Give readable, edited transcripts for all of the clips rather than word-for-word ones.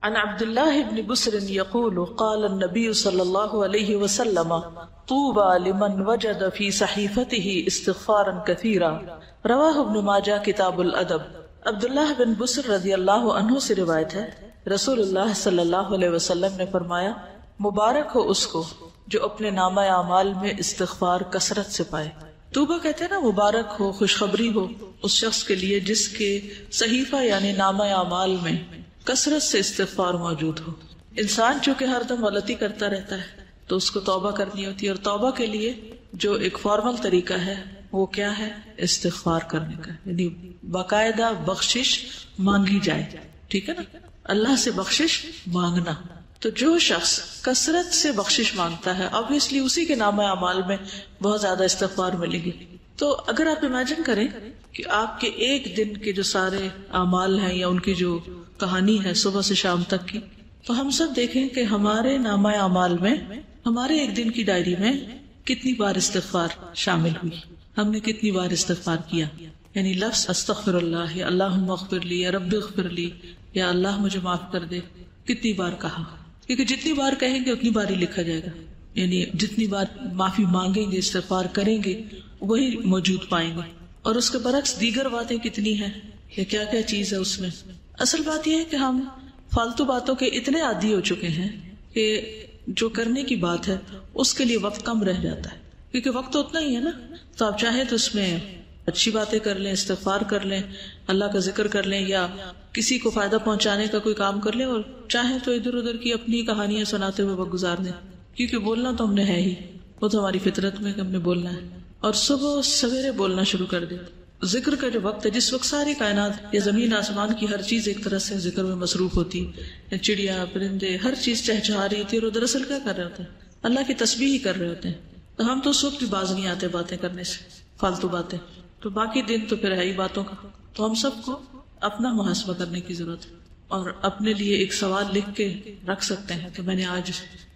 عن عبد الله بن بسر يقول قال النبي صلى الله عليه وسلم طوبى لمن وجد في صحيفته استغفارا كثيرا رواہ ابن ماجہ کتاب الادب۔ عبداللہ بن بسر رضی اللہ عنہ سے روایت ہے، رسول اللہ صلی اللہ علیہ وسلم نے فرمایا، مبارک ہو اس کو جو اپنے نامہ اعمال میں استغفار کثرت سے پائے۔ توبہ کہتے ہیں نا، مبارک ہو، خوشخبری ہو اس شخص کے لیے جس کے صحیفہ یعنی نامہ اعمال میں کثرت سے استغفار موجود ہو۔ انسان چونکہ ہر دم غلطی کرتا رہتا ہے تو اس کو توبہ کرنی ہوتی ہے، اور توبہ کے لیے جو ایک فارمل طریقہ ہے وہ کیا ہے؟ استغفار کرنے کا، یعنی باقاعدہ بخشش مانگی جائے، ٹھیک ہے نا، اللہ سے بخشش مانگنا۔ تو جو شخص کثرت سے بخشش مانگتا ہے obviously اسی کے نامہ اعمال میں بہت زیادہ استغفار ملے گی۔ تو اگر آپ امیجن کریں کہ آپ کے ایک دن کے جو سارے اعمال ہیں یا ان کی جو کہانی ہے صبح سے شام تک کی، تو ہم سب دیکھیں کہ ہمارے نامہ اعمال میں، ہمارے ایک دن کی ڈائری میں کتنی بار استغفار شامل ہوئی، ہم نے کتنی بار استغفار کیا، یعنی لفظ استغفر اللہ یا اللہم اغفر لی یا رب اغفر لی یا اللہ مجھے معاف کر دے، کتنی بار کہا، کیونکہ جتنی بار کہیں گے اتنی بار ہی لکھا جائے گا، یعنی جتنی بار معافی مانگیں گے، استغفار کریں گے، وہی موجود پائیں گے۔ اور اس کے برعکس دیگر باتیں کتنی ہیں یا کیا کیا چیز ہے اس میں۔ اصل بات یہ ہے کہ ہم فالتو باتوں کے اتنے عادی ہو چکے ہیں کہ جو کرنے کی بات ہے اس کے لیے وقت کم رہ جاتا ہے، کیونکہ وقت تو اتنا ہی ہے نا۔ تو آپ چاہیں تو اس میں اچھی باتیں کر لیں، استغفار کر لیں، اللہ کا ذکر کر لیں، یا کسی کو فائدہ پہنچانے کا کوئی کام کر لیں، اور چاہیں تو ادھر ادھر کی اپنی کہانیاں سناتے ہوئے وقت گزار دیں، کیونکہ بولنا تو ہم نے ہے ہی، وہ تو ہماری فطرت میں کہ ہم نے بولنا ہے، اور صبح سویرے بولنا شروع کر دیں۔ ذکر کا جو وقت ہے، جس وقت ساری کائنات یا زمین آسمان کی ہر چیز ایک طرح سے ذکر میں مصروف ہوتی ہے، چڑیا پرندے ہر چیز چہچہا رہی ہوتی ہے، اور دراصل کیا کر رہے ہوتے ہیں؟ اللہ کی تسبیح ہی کر رہے ہوتے ہیں۔ تو ہم تو اس وقت بھی باز نہیں آتے باتیں کرنے سے، فالتو باتیں، تو باقی دن تو پھر ہے ہی باتوں کا۔ تو ہم سب کو اپنا محاسبہ کرنے کی ضرورت ہے، اور اپنے لیے ایک سوال لکھ کے رکھ سکتے ہیں کہ میں نے آج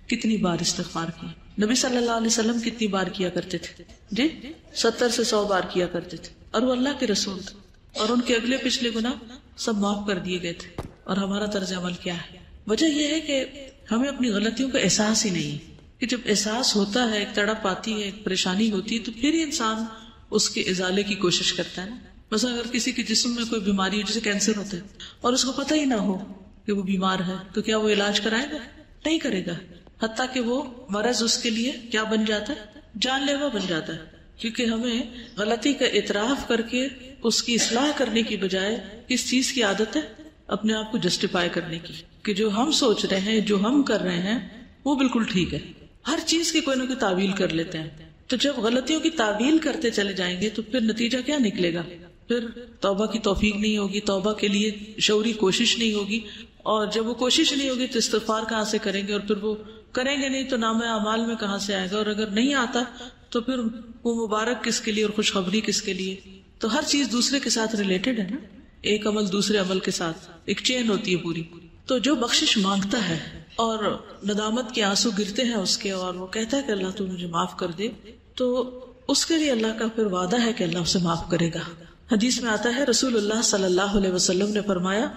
کتنی بار استغفار کی۔ نبی صلی اللہ علیہ وسلم کتنی بار کیا کرتے تھے؟ جی 70 سے 100 بار کیا کرتے تھے، اور وہ اللہ کے رسول تھے، اور ان کے اگلے پچھلے گناہ سب معاف کر دیے گئے تھے۔ اور ہمارا طرز عمل کیا ہے؟ وجہ یہ ہے کہ ہمیں اپنی غلطیوں کا احساس ہی نہیں ہے، کہ جب احساس ہوتا ہے، ایک تڑپ آتی ہے، ایک پریشانی ہوتی ہے، تو پھر ہی انسان اس کے ازالے کی کوشش کرتا ہے نا۔ مثلا اگر کسی کے جسم میں کوئی بیماری ہو، جیسے کینسر ہوتا ہے، اور اس کو پتہ ہی نہ ہو کہ وہ بیمار ہے، تو کیا وہ علاج کرائے گا؟ نہیں کرے گا، حتیٰ کہ وہ مرض اس کے لیے کیا بن جاتا ہے؟ جان لیوا بن جاتا ہے۔ کیونکہ ہمیں غلطی کا اعتراف کر کے اس کی اصلاح کرنے کی بجائے کس چیز کی عادت ہے؟ اپنے آپ کو جسٹیفائی کرنے کی، کہ جو ہم سوچ رہے ہیں، جو ہم کر رہے ہیں وہ بالکل ٹھیک ہے۔ ہر چیز کی کوئی نہ کوئی تعویل کر لیتے ہیں۔ تو جب غلطیوں کی تعویل کرتے چلے جائیں گے تو پھر نتیجہ کیا نکلے گا؟ پھر توبہ کی توفیق نہیں ہوگی، توبہ کے لیے شعوری کوشش نہیں ہوگی، اور جب وہ کوشش نہیں ہوگی تو استغفار کہاں سے کریں گے؟ اور پھر وہ کریں گے نہیں تو نامہ اعمال میں کہاں سے آئے گا؟ اور اگر نہیں آتا تو پھر وہ مبارک کس کے لیے اور خوشخبری کس کے لیے؟ تو ہر چیز دوسرے کے ساتھ ریلیٹڈ ہے نا، ایک عمل دوسرے عمل کے ساتھ ایک چین ہوتی ہے پوری۔ تو جو بخشش مانگتا ہے اور ندامت کے آنسو گرتے ہیں اس کے، اور وہ کہتا ہے کہ اللہ تو مجھے معاف کر دے، تو اس کے لیے اللہ کا پھر وعدہ ہے کہ اللہ اسے معاف کرے گا۔ حدیث میں آتا ہے، رسول اللہ صلی اللہ علیہ وسلم نے فرمایا،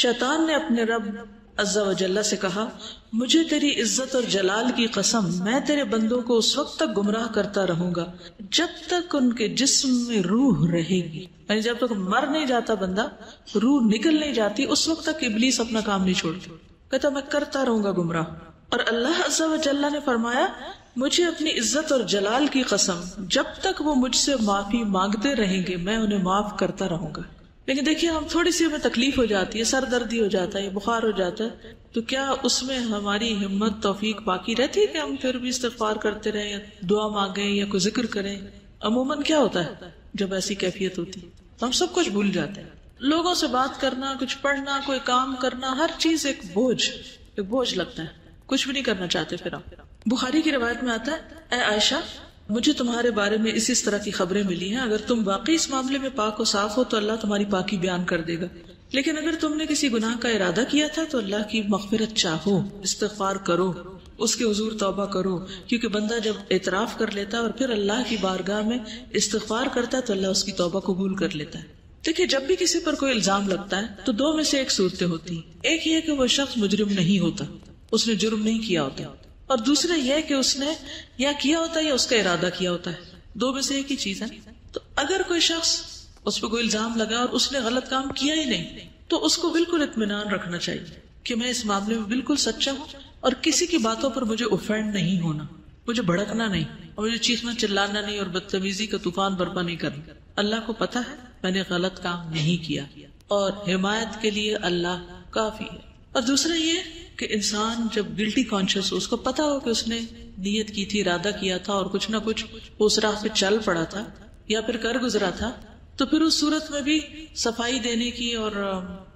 شیطان نے اپنے رب عز و جل سے کہا، مجھے تیری عزت اور جلال کی قسم، میں تیرے بندوں کو اس وقت تک گمراہ کرتا رہوں گا جب تک ان کے جسم میں روح رہے گی، یعنی جب تک مر نہیں جاتا بندہ، روح نکل نہیں جاتی، اس وقت تک ابلیس اپنا کام نہیں چھوڑتا، کہتا میں کرتا رہوں گا گمراہ۔ اور اللہ عز و جل نے فرمایا، مجھے اپنی عزت اور جلال کی قسم، جب تک وہ مجھ سے معافی مانگتے رہیں گے میں انہیں معاف کرتا رہوں گا۔ لیکن دیکھیے، ہم تھوڑی سی ہمیں تکلیف ہو جاتی ہے، سر دردی ہو جاتا ہے، بخار ہو جاتا ہے، تو کیا اس میں ہماری ہمت توفیق باقی رہتی ہے کہ ہم پھر بھی استغفار کرتے رہیں یا دعا مانگیں یا کوئی ذکر کریں؟ عموماً کیا ہوتا ہے جب ایسی کیفیت ہوتی ہے؟ ہم سب کچھ بھول جاتے ہیں، لوگوں سے بات کرنا، کچھ پڑھنا، کوئی کام کرنا، ہر چیز ایک بوجھ لگتا ہے، کچھ بھی نہیں کرنا چاہتے پھر ہم۔ بخاری کی روایت میں آتا ہے، اے عائشہ، مجھے تمہارے بارے میں اس طرح کی خبریں ملی ہیں، اگر تم واقعی اس معاملے میں پاک و صاف ہو تو اللہ تمہاری پاکی بیان کر دے گا، لیکن اگر تم نے کسی گناہ کا ارادہ کیا تھا تو اللہ کی مغفرت چاہو، استغفار کرو، اس کے حضور توبہ کرو، کیونکہ بندہ جب اعتراف کر لیتا ہے اور پھر اللہ کی بارگاہ میں استغفار کرتا ہے تو اللہ اس کی توبہ قبول کر لیتا ہے۔ دیکھیے جب بھی کسی پر کوئی الزام لگتا ہے تو دو میں سے ایک صورتیں ہوتی ہیں. ایک یہ کہ وہ شخص مجرم نہیں ہوتا, اس نے جرم نہیں کیا ہوتا, اور دوسرا یہ کہ اس نے یا کیا ہوتا ہے یا اس کا ارادہ کیا ہوتا ہے. دو میں سے ایک ہی چیز ہے. تو اگر کوئی شخص اس پہ کوئی الزام لگا اور اس نے غلط کام کیا ہی نہیں تو اس کو بالکل اطمینان رکھنا چاہیے کہ میں اس معاملے میں بالکل سچا ہوں اور کسی کی باتوں پر مجھے اوفینڈ نہیں ہونا, مجھے بھڑکنا نہیں اور مجھے چیخنا چلانا نہیں اور بدتمیزی کا طوفان برپا نہیں کرنا. اللہ کو پتا ہے میں نے غلط کام نہیں کیا اور حمایت کے لیے اللہ کافی ہے. اور دوسرا یہ کہ انسان جب گلٹی کانشیس ہو, اس کو پتا ہو کہ اس نے نیت کی تھی, ارادہ کیا تھا اور کچھ نہ کچھ اس راہ پہ چل پڑا تھا یا پھر کر گزرا تھا, تو پھر اس صورت میں بھی صفائی دینے کی اور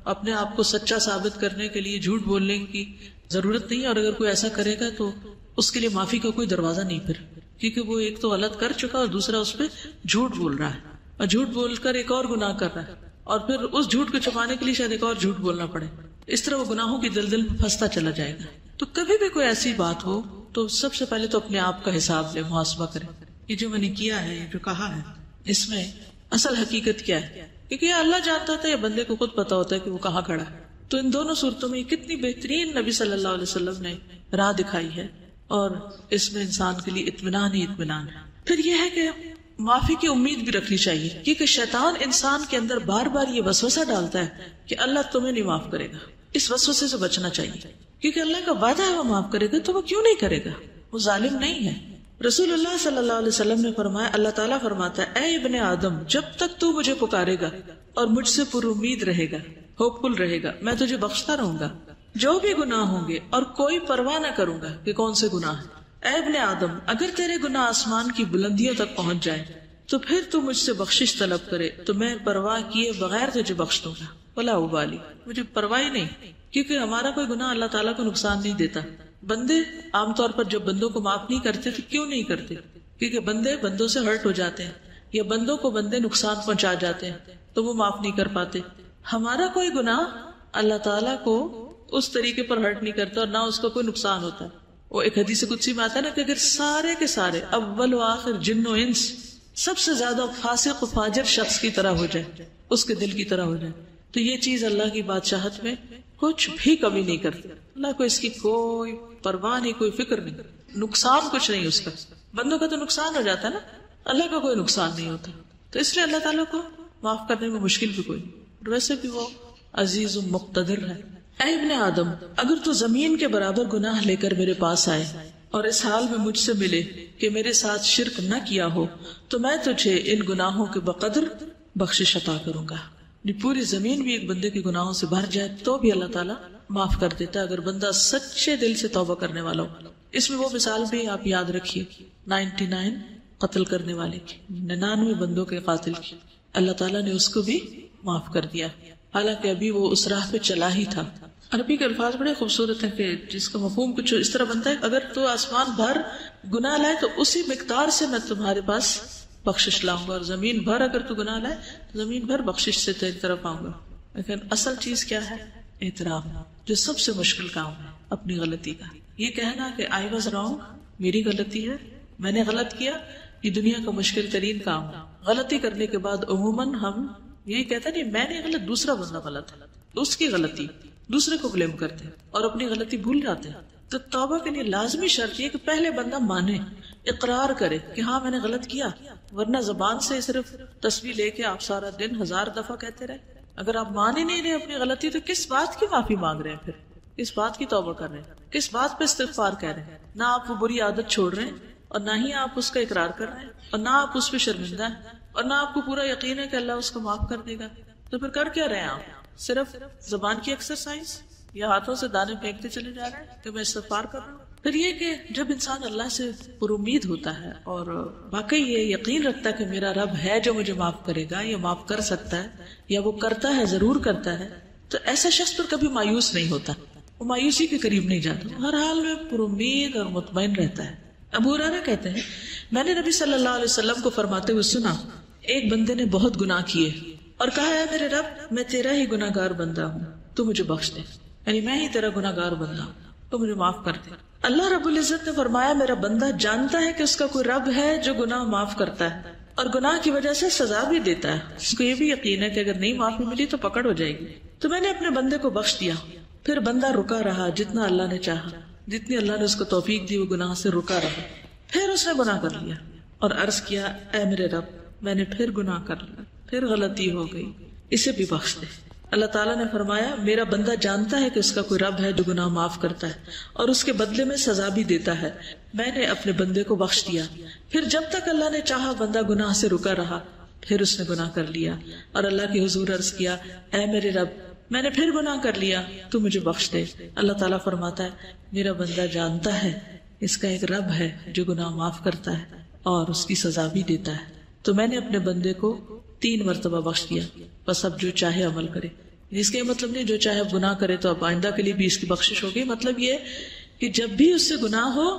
اپنے آپ کو سچا ثابت کرنے کے لیے جھوٹ بولنے کی ضرورت نہیں. اور اگر کوئی ایسا کرے گا تو اس کے لیے معافی کا کوئی دروازہ نہیں پھر, کیونکہ وہ ایک تو غلط کر چکا اور دوسرا اس پہ جھوٹ بول رہا ہے اور جھوٹ بول کر ایک اور گناہ کر رہا ہے اور پھر اس جھوٹ کو چھپانے کے لیے شاید ایک اور جھوٹ بولنا پڑے. اس طرح وہ گناہوں کی دلدل میں پھنستا چلا جائے گا. تو کبھی بھی کوئی ایسی بات ہو تو سب سے پہلے تو اپنے آپ کا حساب لے, محاسبہ کرے. یہ جو میں نے کیا ہے, یہ جو کہا ہے, اس میں اصل حقیقت کیا ہے, کیونکہ یہ اللہ جانتا تھا یا بندے کو خود پتا ہوتا ہے کہ وہ کہاں کھڑا ہے. تو ان دونوں صورتوں میں کتنی بہترین نبی صلی اللہ علیہ وسلم نے راہ دکھائی ہے اور اس میں انسان کے لیے اطمینان ہی اطمینان ہے. پھر یہ ہے کہ معافی کی امید بھی رکھنی چاہیے, کیونکہ شیطان انسان کے اندر بار بار یہ وسوسہ ڈالتا ہے کہ اللہ تمہیں نہیں معاف کرے گا. اس وسوسے سے بچنا چاہیے, کیونکہ اللہ کا وعدہ ہے وہ معاف کرے گا, تو وہ کیوں نہیں کرے گا, وہ ظالم نہیں ہے. رسول اللہ صلی اللہ علیہ وسلم نے فرمایا, اللہ تعالیٰ فرماتا ہے, اے ابن آدم, جب تک تو مجھے پکارے گا اور مجھ سے پر امید رہے گا, ہوپ فل رہے گا, میں تجھے بخشتا رہوں گا جو بھی گناہ ہوں گے اور کوئی پرواہ نہ کروں گا کہ کون سے گناہ ہیں. اے ابن آدم, اگر تیرے گناہ آسمان کی بلندیوں تک پہنچ جائے تو پھر تو مجھ سے بخشش طلب کرے تو میں پرواہ کیے بغیر تجھے بخش دوں گا. ولا ابالی, مجھے پرواہ نہیں, کیونکہ ہمارا کوئی گناہ اللہ تعالیٰ کو نقصان نہیں دیتا. بندے عام طور پر جب بندوں کو معاف نہیں کرتے تو کیوں نہیں کرتے, کیونکہ بندے بندوں سے ہرٹ ہو جاتے ہیں یا بندوں کو بندے نقصان پہنچا جاتے ہیں تو وہ معاف نہیں کر پاتے. ہمارا کوئی گناہ اللہ تعالیٰ کو اس طریقے پر ہرٹ نہیں کرتا اور نہ اس کو کوئی نقصان ہوتا ہے. وہ ایک حدیث قدسی میں آتا ہے نا کہ اگر سارے کے سارے اول و آخر جن و انس سب سے زیادہ فاسق و فاجر شخص کی طرح ہو جائے, اس کے دل کی طرح ہو جائے, تو یہ چیز اللہ کی بادشاہت میں کچھ بھی کمی نہیں کرتی. اللہ کو اس کی کوئی پرواہ نہیں, کوئی فکر نہیں, نقصان کچھ نہیں اس کا. بندوں کا تو نقصان ہو جاتا ہے نا, اللہ کا کوئی نقصان نہیں ہوتا. تو اس لیے اللہ تعالیٰ کو معاف کرنے میں مشکل بھی کوئی نہیں, ویسے بھی وہ عزیز و مقتدر ہے. اے ابن آدم, اگر تو زمین کے برابر گناہ لے کر میرے پاس آئے اور اس حال میں مجھ سے ملے کہ میرے ساتھ شرک نہ کیا ہو تو میں تجھے ان گناہوں کے بقدر بخشش عطا کروں گا. پوری زمین بھی ایک بندے کے گناہوں سے بھر جائے تو بھی اللہ تعالیٰ معاف کر دیتا ہے اگر بندہ سچے دل سے توبہ کرنے والا ہو. اس میں وہ مثال بھی آپ یاد رکھیے 99 قتل کرنے والے کی, 99 بندوں کے قاتل کی, اللہ تعالیٰ نے اس کو بھی معاف کر دیا, حالانکہ ابھی وہ اس راہ پہ چلا ہی تھا. عربی کے الفاظ بڑے خوبصورت ہیں کہ جس کا مفہوم کچھ اس طرح بنتا ہے, اگر تو آسمان بھر گناہ لائے تو اسی مقدار سے میں تمہارے پاس بخشش لاؤں گا, اور زمین بھر اگر تو گناہ لائے تو زمین بھر بخشش سے تیری طرف آؤں گا. لیکن اصل چیز کیا ہے؟ اعتراف, جو سب سے مشکل کام ہے اپنی غلطی کا. یہ کہنا کہ آئی واز رانگ, میری غلطی ہے, میں نے غلط کیا, یہ دنیا کا مشکل ترین کام ہے. غلطی کرنے کے بعد عموماً ہم یہی کہتے ہیں نہیں میں نے غلط, دوسرا بندہ غلط ہے, اس کی غلطی, دوسرے کو بلیم کرتے ہیں اور اپنی غلطی بھول جاتے ہیں. تو توبہ کے لیے لازمی شرط یہ کہ پہلے بندہ مانے, اقرار کرے کہ ہاں میں نے غلط کیا, ورنہ زبان سے صرف تسبیح لے کے آپ سارا دن 1000 دفعہ کہتے رہے. اگر آپ مان ہی نہیں رہے اپنی غلطی تو کس بات کی معافی مانگ رہے ہیں, پھر کس بات کی توبہ کر رہے ہیں, کس بات پہ استغفار کہہ رہے ہیں. نہ آپ وہ بری عادت چھوڑ رہے ہیں اور نہ ہی آپ اس کا اقرار کر رہے ہیں اور نہ آپ اس پہ شرمندہ ہیں اور نہ آپ کو پورا یقین ہے کہ اللہ اس کو معاف کر دے گا. تو پھر کر کیا رہے ہیں آپ؟ صرف زبان کی ایکسرسائز یا ہاتھوں سے دانے پھینکتے چلے جا رہے ہیں کہ میں استغفار کر رہا ہوں. پھر یہ کہ جب انسان اللہ سے پر امید ہوتا ہے اور واقعی یہ یقین رکھتا ہے کہ میرا رب ہے جو مجھے معاف کرے گا یا معاف کر سکتا ہے یا وہ کرتا ہے, ضرور کرتا ہے, تو ایسا شخص پر کبھی مایوس نہیں ہوتا, وہ مایوسی کے قریب نہیں جاتا, ہر حال میں پر امید اور مطمئن رہتا ہے. ابو ہریرہ کہتے ہیں میں نے نبی صلی اللہ علیہ وسلم کو فرماتے ہوئے سنا, ایک بندے نے بہت گناہ کیے اور کہا ہے میرے رب میں تیرا ہی گناہ گار بندہ ہوں, تو مجھے بخش دے, یعنی میں ہی تیرا گناہ گار بندہ ہوں, تو مجھے معاف کر دے. اللہ رب العزت نے فرمایا میرا بندہ جانتا ہے کہ اس کا کوئی رب ہے جو گناہ معاف کرتا ہے, اور گناہ کی وجہ سے سزا بھی دیتا ہے. اس کو یہ بھی یقین ہے کہ اگر نہیں معافی ملی تو پکڑ ہو جائے گی. تو میں نے اپنے بندے کو بخش دیا. پھر بندہ رکا رہا جتنا اللہ نے چاہا، جتنی اللہ نے اس کو توفیق دی وہ گناہ سے رکا رہا. پھر اس نے گناہ کر لیا اور عرض کیا اے میرے رب میں نے پھر گناہ کر لیا، پھر غلطی ہو گئی، اسے بھی بخش دے. اللہ تعالیٰ نے فرمایا میرا بندہ جانتا ہے کہ اس کا کوئی رب ہے جو گناہ معاف کرتا ہے اور اس کے بدلے میں سزا بھی دیتا ہے. میں نے اپنے بندے کو بخش دیا. پھر جب تک اللہ نے چاہا بندہ گناہ سے رکا رہا، پھر اس نے گناہ کر لیا اور اللہ کے حضور عرض کیا اے میرے رب میں نے پھر گناہ کر لیا، تو مجھے بخش دے. اللہ تعالیٰ فرماتا ہے میرا بندہ جانتا ہے اس کا ایک رب ہے جو گناہ معاف کرتا ہے اور اس کی سزا بھی دیتا ہے. تو میں نے اپنے بندے کو 3 مرتبہ بخش دیا، بس اب جو چاہے عمل کرے. اس کا یہ مطلب نہیں جو چاہے اب گناہ کرے تو اب آئندہ کے لیے بھی اس کی بخشش ہوگی. مطلب یہ کہ جب بھی اس سے گناہ ہو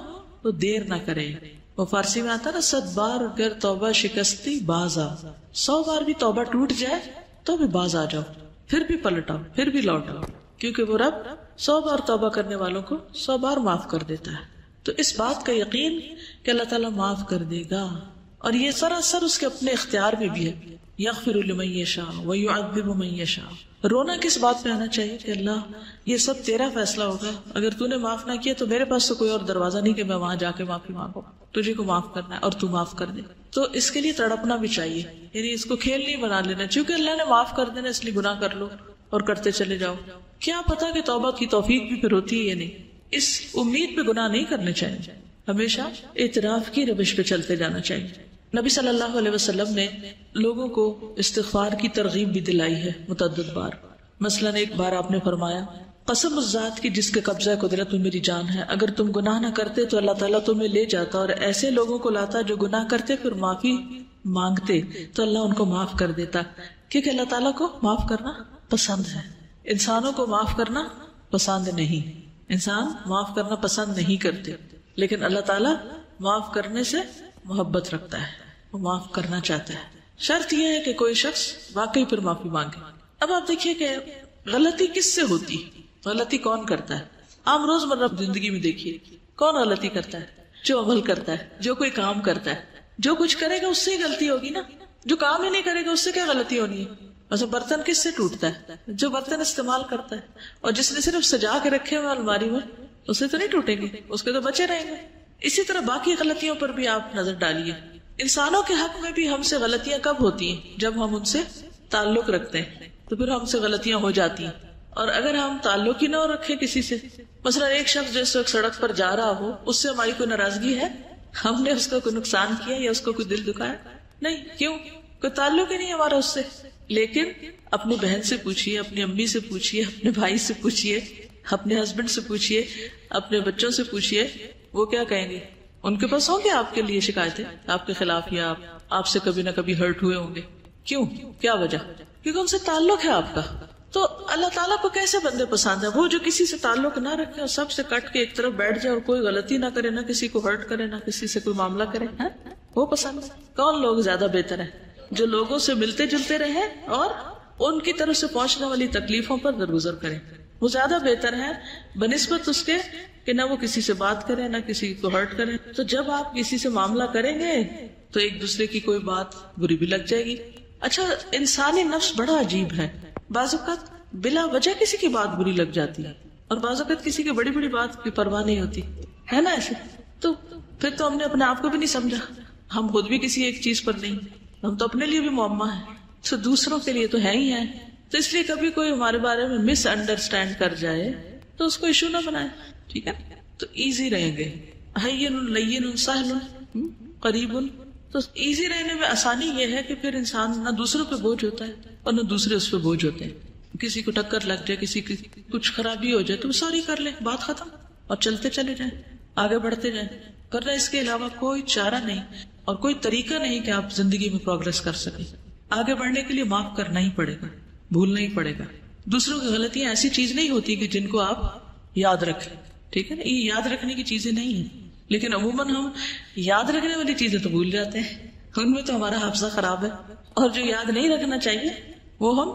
تو دیر نہ کرے. وہ فارسی میں آتا نا 100 بار اگر توبہ شکستی باز آ، 100 بار بھی توبہ ٹوٹ جائے تو بھی باز آ جاؤ، پھر بھی پلٹ آؤ، پھر بھی لوٹ آؤ، کیونکہ وہ رب 100 بار توبہ کرنے والوں کو 100 بار معاف کر دیتا ہے. تو اس بات کا یقین کہ اللہ تعالیٰ معاف کر دے گا، اور یہ سراسر اس کے اپنے اختیار میں بھی ہے. یغفر لمن یشاء ویعذب من یشاء. رونا کس بات پہ آنا چاہیے کہ اللہ یہ سب تیرا فیصلہ ہوگا، اگر تو نے معاف نہ کیا تو میرے پاس تو کوئی اور دروازہ نہیں کہ میں وہاں جا کے معافی مانگوں، تجھے کو معاف کرنا ہے اور تو معاف کر دے. تو اس کے لیے تڑپنا بھی چاہیے، یعنی اس کو کھیل نہیں بنا لینا چونکہ اللہ نے معاف کر دینا اس لیے گناہ کر لو اور کرتے چلے جاؤ. کیا پتا کہ توبہ کی توفیق بھی پھر ہوتی ہے یا نہیں. اس امید پہ گناہ نہیں کرنے چاہیے، ہمیشہ اعتراف کی روش پہ چلتے جانا چاہیے. نبی صلی اللہ علیہ وسلم نے لوگوں کو استغفار کی ترغیب بھی دلائی ہے متعدد بار. مثلاً ایک بار آپ نے فرمایا قسم اس ذات کی جس کے قبضہ قدرت میں میری جان ہے، اگر تم گناہ نہ کرتے تو اللہ تعالیٰ تمہیں لے جاتا اور ایسے لوگوں کو لاتا جو گناہ کرتے پھر معافی مانگتے تو اللہ ان کو معاف کر دیتا. کیونکہ اللہ تعالیٰ کو معاف کرنا پسند ہے، انسانوں کو معاف کرنا پسند نہیں. انسان معاف کرنا پسند نہیں کرتے، لیکن اللہ تعالیٰ معاف کرنے سے محبت رکھتا ہے، وہ معاف کرنا چاہتا ہے. شرط یہ ہے کہ کوئی شخص واقعی پھر معافی مانگے. اب آپ دیکھیے کہ غلطی کس سے ہوتی، غلطی کون کرتا ہے. عام روزمرہ زندگی میں دیکھیے کون غلطی کرتا ہے، جو عمل کرتا ہے، جو کوئی کام کرتا ہے. جو کچھ کرے گا اس سے ہی غلطی ہوگی نا، جو کام ہی نہیں کرے گا اس سے کیا غلطی ہونی ہے. ویسے برتن کس سے ٹوٹتا ہے، جو برتن استعمال کرتا ہے، اور جس نے صرف سجا کے رکھے ہوئے الماری میں اس سے تو نہیں ٹوٹیں گے، اس کے تو بچے رہیں گے. اسی طرح باقی غلطیوں پر بھی آپ نظر ڈالیے. انسانوں کے حق میں بھی ہم سے غلطیاں کب ہوتی ہیں، جب ہم ان سے تعلق رکھتے ہیں تو پھر ہم سے غلطیاں ہو جاتی ہیں. اور اگر ہم تعلق ہی نہ رکھیں کسی سے، مثلا ایک شخص جس وقت سڑک پر جا رہا ہو اس سے ہماری کوئی ناراضگی ہے، ہم نے اس کو کوئی نقصان کیا یا اس کو کوئی دل دکھایا نہیں، کیوں؟ کوئی تعلق ہی نہیں ہمارا اس سے. لیکن اپنی بہن سے پوچھئے، اپنی امی سے پوچھئے، اپنے بھائی سے پوچھئے، اپنے ہسبینڈ سے پوچھئے، اپنے بچوں سے پوچھئے، وہ کیا کہیں گے؟ ان کے پاس ہوں گے آپ کے لیے شکایتیں آپ کے خلاف، یا آپ سے کبھی نہ کبھی ہرٹ ہوئے ہوں گے. کیوں؟ کیا وجہ؟ کیونکہ ان سے تعلق ہے آپ کا. تو اللہ تعالیٰ کو کیسے بندے پسند ہیں؟ وہ جو کسی سے تعلق نہ رکھے اور سب سے کٹ کے ایک طرف بیٹھ جائے اور کوئی غلطی نہ کرے، نہ کسی کو ہرٹ کرے، نہ کسی سے کوئی معاملہ کرے، وہ پسند ہے. کون لوگ زیادہ بہتر ہیں؟ جو لوگوں سے ملتے جلتے رہے اور ان کی طرف سے پہنچنے والی تکلیفوں پر درگزر کریں، وہ زیادہ بہتر ہے بنسبت اس کے کہ نہ وہ کسی سے بات کرے نہ کسی کو ہرٹ کرے. تو جب آپ کسی سے معاملہ کریں گے تو ایک دوسرے کی کوئی بات بری بھی لگ جائے گی. اچھا، انسانی نفس بڑا عجیب ہے، بعض اوقات بلا وجہ کسی کی بات بری لگ جاتی ہے اور بعض اوقات کسی کی بڑی بڑی بات کی پرواہ نہیں ہوتی ہے نا ایسے. تو پھر تو ہم نے اپنے آپ کو بھی نہیں سمجھا، ہم خود بھی کسی ایک چیز پر نہیں، ہم تو اپنے لیے بھی معمہ ہیں تو دوسروں کے لیے تو ہے ہی ہے. تو اس لیے کبھی کوئی ہمارے بارے میں مس انڈرسٹینڈ کر جائے تو اس کو ایشو نہ بنائے، ٹھیک ہے؟ تو ایزی رہیں گے، ہین لین سہل قریب. تو ایزی رہنے میں آسانی یہ ہے کہ پھر انسان نہ دوسروں پہ بوجھ ہوتا ہے اور نہ دوسرے اس پہ بوجھ ہوتے ہیں. کسی کو ٹکر لگ جائے، کسی کی کچھ خرابی ہو جائے تو سوری کر لیں، بات ختم، اور چلتے چلے جائیں، آگے بڑھتے جائیں. کرنا اس کے علاوہ کوئی چارہ نہیں اور کوئی طریقہ نہیں کہ آپ زندگی میں پروگرس کر سکیں. آگے بڑھنے کے لیے معاف کرنا ہی پڑے گا، بھولنا ہی پڑے گا. دوسروں کی غلطیاں ایسی چیز نہیں ہوتی کہ جن کو آپ یاد رکھیں، ٹھیک ہے نا؟ یہ یاد رکھنے کی چیزیں نہیں ہیں، لیکن عموماً ہم یاد رکھنے والی چیزیں تو بھول جاتے ہیں، ان میں تو ہمارا حافظہ خراب ہے. اور جو یاد نہیں رکھنا چاہیے وہ ہم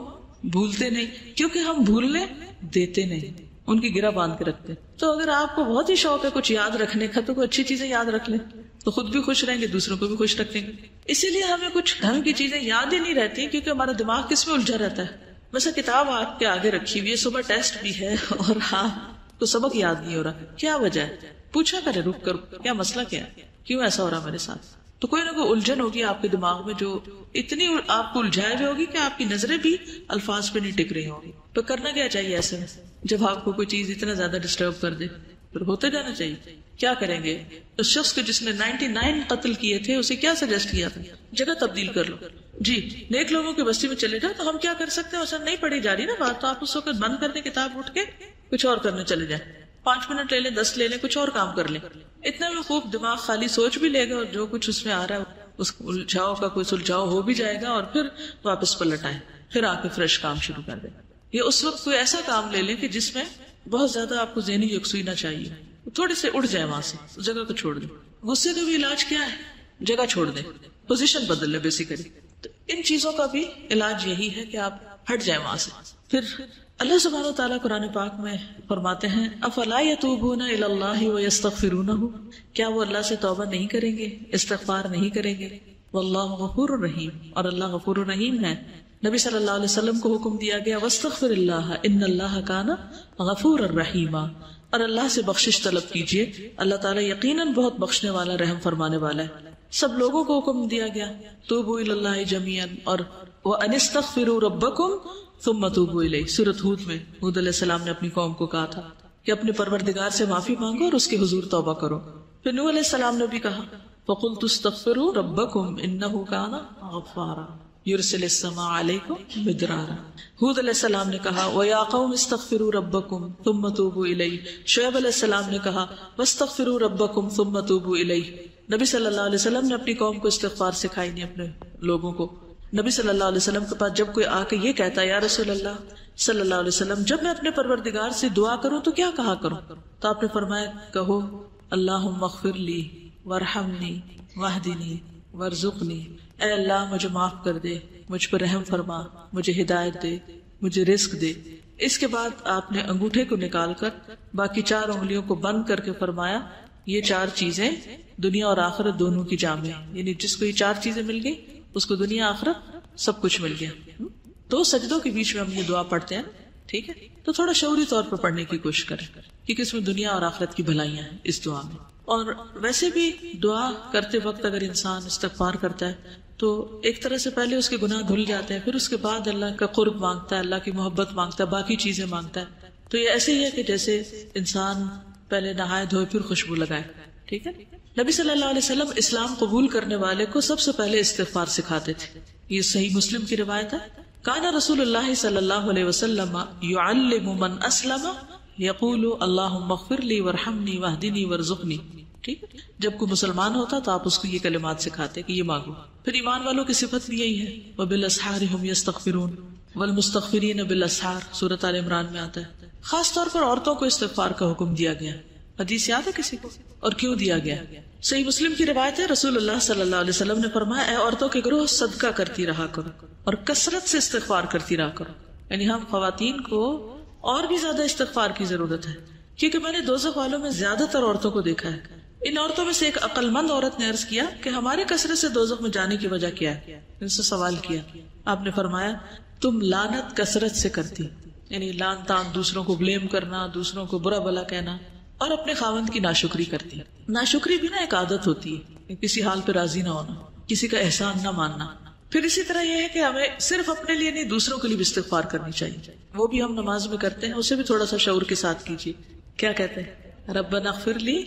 بھولتے نہیں، کیونکہ ہم بھولنے دیتے نہیں، ان کی گرہ باندھ کے رکھتے. تو اگر آپ کو بہت ہی شوق ہے کچھ یاد رکھنے کا تو کوئی اچھی چیزیں یاد رکھ لیں، تو خود بھی خوش رہیں گے، دوسروں کو بھی خوش رکھیں گے. اسی لیے ہمیں کچھ ڈھنگ کی چیزیں یاد ہی نہیں رہتی کیونکہ ہمارا دماغ کس میں الجھا رہتا ہے. ویسے کتاب آپ کے آگے رکھی ہوئی ہے، صبح ٹیسٹ بھی ہے اور آپ کو سبق یاد نہیں ہو رہا، کیا وجہ ہے؟ پوچھا کرے رک کر کیا مسئلہ کیا ہے، کیوں ایسا ہو رہا میرے ساتھ. تو کوئی نہ کوئی الجھن ہوگی آپ کے دماغ میں جو اتنی آپ کو الجھائے ہوئے ہوگی کہ آپ کی نظریں بھی الفاظ پہ نہیں ٹک رہی ہوں گی. تو کرنا کیا چاہیے ایسے میں جب آپ کو کوئی چیز اتنا زیادہ ڈسٹرب کر دے؟ پھر ہوتے جانا چاہیے. کیا کریں گے؟ اس شخص کو جس نے 99 قتل کیے تھے اسے کیا سجیسٹ کیا تھا؟ جگہ تبدیل کر لو. جی نیک لوگوں کی بستی میں چلے جاؤ. تو ہم کیا کر سکتے ہیں؟ ویسا نہیں پڑھی جا رہی نا بات، تو آپ اس وقت بند کر دیں کتاب، اٹھ کے کچھ اور کرنے چلے جائیں. 5 منٹ لے لیں، 10 لے لیں، کچھ اور کام کر لیں. اتنا میں خوب دماغ خالی سوچ بھی لے گا اور جو کچھ اس میں آ رہا ہے اس الجھاؤ کا کوئی سلجھاؤ ہو بھی جائے گا اور پھر واپس پلٹ آئے، پھر آ کے فریش کام شروع کر دیں. یہ اس وقت کوئی ایسا کام لے لیں کہ جس میں بہت زیادہ آپ کو ذہنی یکسوئی نہ چاہیے، تھوڑے سے اڑ جائے وہاں سے، اس جگہ کو چھوڑ دیں. غصے کا بھی علاج کیا ہے؟ جگہ چھوڑ دیں، پوزیشن بدل لیں بیسیکلی. تو ان چیزوں کا بھی علاج یہی ہے کہ آپ ہٹ جائیں وہاں سے. پھر اللہ سبحانہ وتعالیٰ قرآن پاک میں فرماتے ہیں افلا یتوبون الی اللہ ویستغفرونہ، کیا وہ اللہ سے توبہ نہیں کریں گے، استغفار نہیں کریں گے؟ واللہ غفور الرحیم، اور اللہ غفور الرحیم ہے. نبی صلی اللہ علیہ وسلم کو حکم دیا گیا واستغفر اللہ ان اللہ کان غفور الرحیم، اور اللہ سے بخشش طلب کیجیے، اللہ تعالیٰ یقیناً بہت بخشنے والا، رحم فرمانے والا ہے. سب لوگوں کو حکم دیا گیا توبوا الی اللہ جميعا، اور وان استغفروا ربکم ثم توبوا الیہ. سورۃ ہود میں ہود علیہ السلام نے اپنی قوم کو کہا تھا کہ اپنے پروردگار سے معافی مانگو اور اس کے حضور توبہ کرو. پھر نوح علیہ السلام نے بھی کہا فقلت استغفروا ربکم انہ کان غفارا یرسل السماء علیکم مدرارا. ہود علیہ السلام نے کہا وَيَا قَوْمِ اسْتَغْفِرُوا رَبَّكُمْ ثُمَّ تُوبُوا إِلَيْهِ. شعیب علیہ السلام نے کہا وَاسْتَغْفِرُوا رَبَّكُمْ ثُمَّ تُوبُوا إِلَيْهِ. نبی صلی اللہ علیہ وسلم نے اپنی قوم کو استغفار سکھائی نہیں، اپنے لوگوں کو. نبی صلی اللہ علیہ وسلم کے پاس جب کوئی آ کے یہ کہتا ہے یا رسول اللہ صلی اللہ علیہ وسلم جب میں اپنے پروردگار سے دعا کروں تو کیا کہا کروں؟ تو آپ نے فرمایا کہو اللہم اغفر لی وارحمنی واہدنی وارزقنی، اے اللہ مجھے معاف کر دے، مجھ پر رحم فرما، مجھے ہدایت دے، مجھے رزق دے. اس کے بعد آپ نے انگوٹھے کو نکال کر باقی 4 انگلیوں کو بند کر کے فرمایا یہ 4 چیزیں دنیا اور آخرت دونوں کی جامع ہیں، یعنی جس کو یہ 4 چیزیں مل گئی اس کو دنیا آخرت سب کچھ مل گیا. 2 سجدوں کے بیچ میں ہم یہ دعا پڑھتے ہیں، ٹھیک ہے؟ تو تھوڑا شعوری طور پر پڑھنے کی کوشش کریں کیونکہ اس میں دنیا اور آخرت کی بھلائیاں ہیں اس دعا میں. اور ویسے بھی دعا کرتے وقت اگر انسان استغفار کرتا ہے تو ایک طرح سے پہلے اس کے گناہ دھل جاتے ہیں، پھر اس کے بعد اللہ کا قرب مانگتا ہے، اللہ کی محبت مانگتا ہے، باقی چیزیں مانگتا ہے. تو یہ ایسے ہی ہے کہ جیسے انسان پہلے نہائے دھوئے پھر خوشبو لگائے، ٹھیک ہے؟ نبی صلی اللہ علیہ وسلم اسلام قبول کرنے والے کو سب سے پہلے استغفار سکھاتے تھے. یہ صحیح مسلم کی روایت ہے. کان رسول اللہ صلی اللہ علیہ وسلم یعلم من اسلم یقول اللہم اغفر لی وارحمنی واہدنی وارزقنی. ٹھیک، جب کوئی مسلمان ہوتا تو آپ اس کو یہ کلمات سکھاتے کہ یہ مانگو. پھر ایمان والوں کی صفت بھی یہی ہے وبالاسحار هم یستغفرون والمستغفرین بالاسحار، سورۃ آل عمران میں آتا ہے. خاص طور پر عورتوں کو استغفار کا حکم دیا گیا. حدیث یاد ہے کسی کو؟ اور کیوں دیا گیا؟ صحیح مسلم کی روایت ہے رسول اللہ صلی اللہ علیہ وسلم نے فرمایا اے عورتوں کے گروہ صدقہ کرتی رہا کرو اور کثرت سے استغفار کرتی رہا کرو. یعنی ہم خواتین کو اور بھی زیادہ استغفار کی ضرورت ہے کیونکہ میں نے دوزخ والوں میں زیادہ تر عورتوں کو دیکھا ہے. ان عورتوں میں سے ایک عقل مند عورت نے عرض کیا کہ ہمارے کثرت سے دوزخ میں جانے کی وجہ کیا ہے؟ ان سے سوال کیا. آپ نے فرمایا تم لعنت کثرت سے کرتی، یعنی لعن تان، دوسروں کو بلیم کرنا، دوسروں کو برا بھلا کہنا، اور اپنے خاوند کی ناشکری کرتی. ناشکری بھی نا ایک عادت ہوتی ہے، کسی حال پہ راضی نہ ہونا، کسی کا احسان نہ ماننا. پھر اسی طرح یہ ہے کہ ہمیں صرف اپنے لیے نہیں دوسروں کے لیے بھی استغفار کرنی چاہیے. وہ بھی ہم نماز میں کرتے ہیں، اسے بھی تھوڑا سا شعور کے ساتھ کیجیے. کیا کہتے ہیں؟ ربنا اغفر لی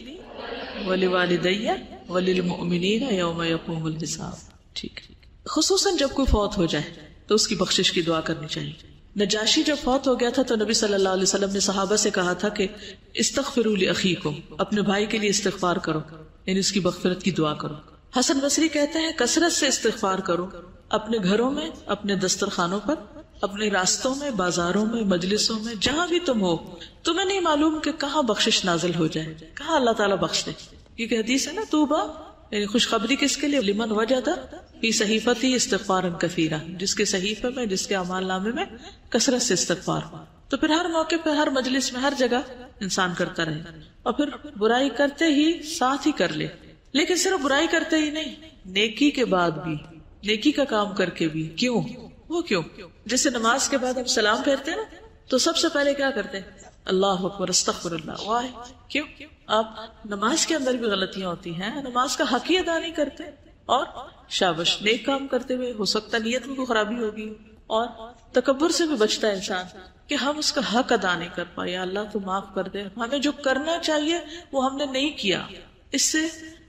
ولوالدی وللمؤمنین یوم یقوم الحساب. ٹھیک، خصوصاً جب کوئی فوت ہو جائے تو اس کی بخشش کی دعا کرنی چاہیے. نجاشی جب فوت ہو گیا تھا تو نبی صلی اللہ علیہ وسلم نے صحابہ سے کہا تھا کہ استغفروا لاخیکم، اپنے بھائی کے لیے استغفار کرو، یعنی اس کی مغفرت کی دعا کرو. حسن بصری کہتے ہیں کثرت سے استغفار کرو، اپنے گھروں میں، اپنے دسترخوانوں پر، اپنے راستوں میں، بازاروں میں، مجلسوں میں، جہاں بھی تم ہو. تمہیں نہیں معلوم کہ کہاں بخشش نازل ہو جائے، کہاں اللہ تعالیٰ بخش دے. کیونکہ حدیث ہے نا توبہ، یعنی خوشخبری کس کے لیے؟ لمن وجد فی صحیفتی استغفارا کثیرا، جس کے صحیفے میں، جس کے اعمال نامے میں کثرت سے استغفار. تو پھر ہر موقع پہ، ہر مجلس میں، ہر جگہ انسان کرتا رہے، اور پھر برائی کرتے ہی ساتھ ہی کر لے. لیکن صرف برائی کرتے ہی نہیں، نیکی کے بعد بھی، نیکی کا کام کر کے بھی. کیوں؟ وہ کیوں؟ جیسے نماز کے بعد ہم سلام پھیرتے ہیں نا، تو سب سے پہلے کیا کرتے ہیں؟ اللہ اکبر، استغفر اللہ. واہ، کیوں؟ آپ نماز کے اندر بھی غلطیاں ہوتی ہیں، نماز کا حق ہی ادا نہیں کرتے. اور شابش، نیک کام کرتے ہوئے ہو سکتا نیت میں کوئی خرابی ہوگی، اور تکبر سے بھی بچتا ہے انسان کہ ہم اس کا حق ادا نہیں کر پائے. یا اللہ تو معاف کر دے، ہمیں جو کرنا چاہیے وہ ہم نے نہیں کیا. اس سے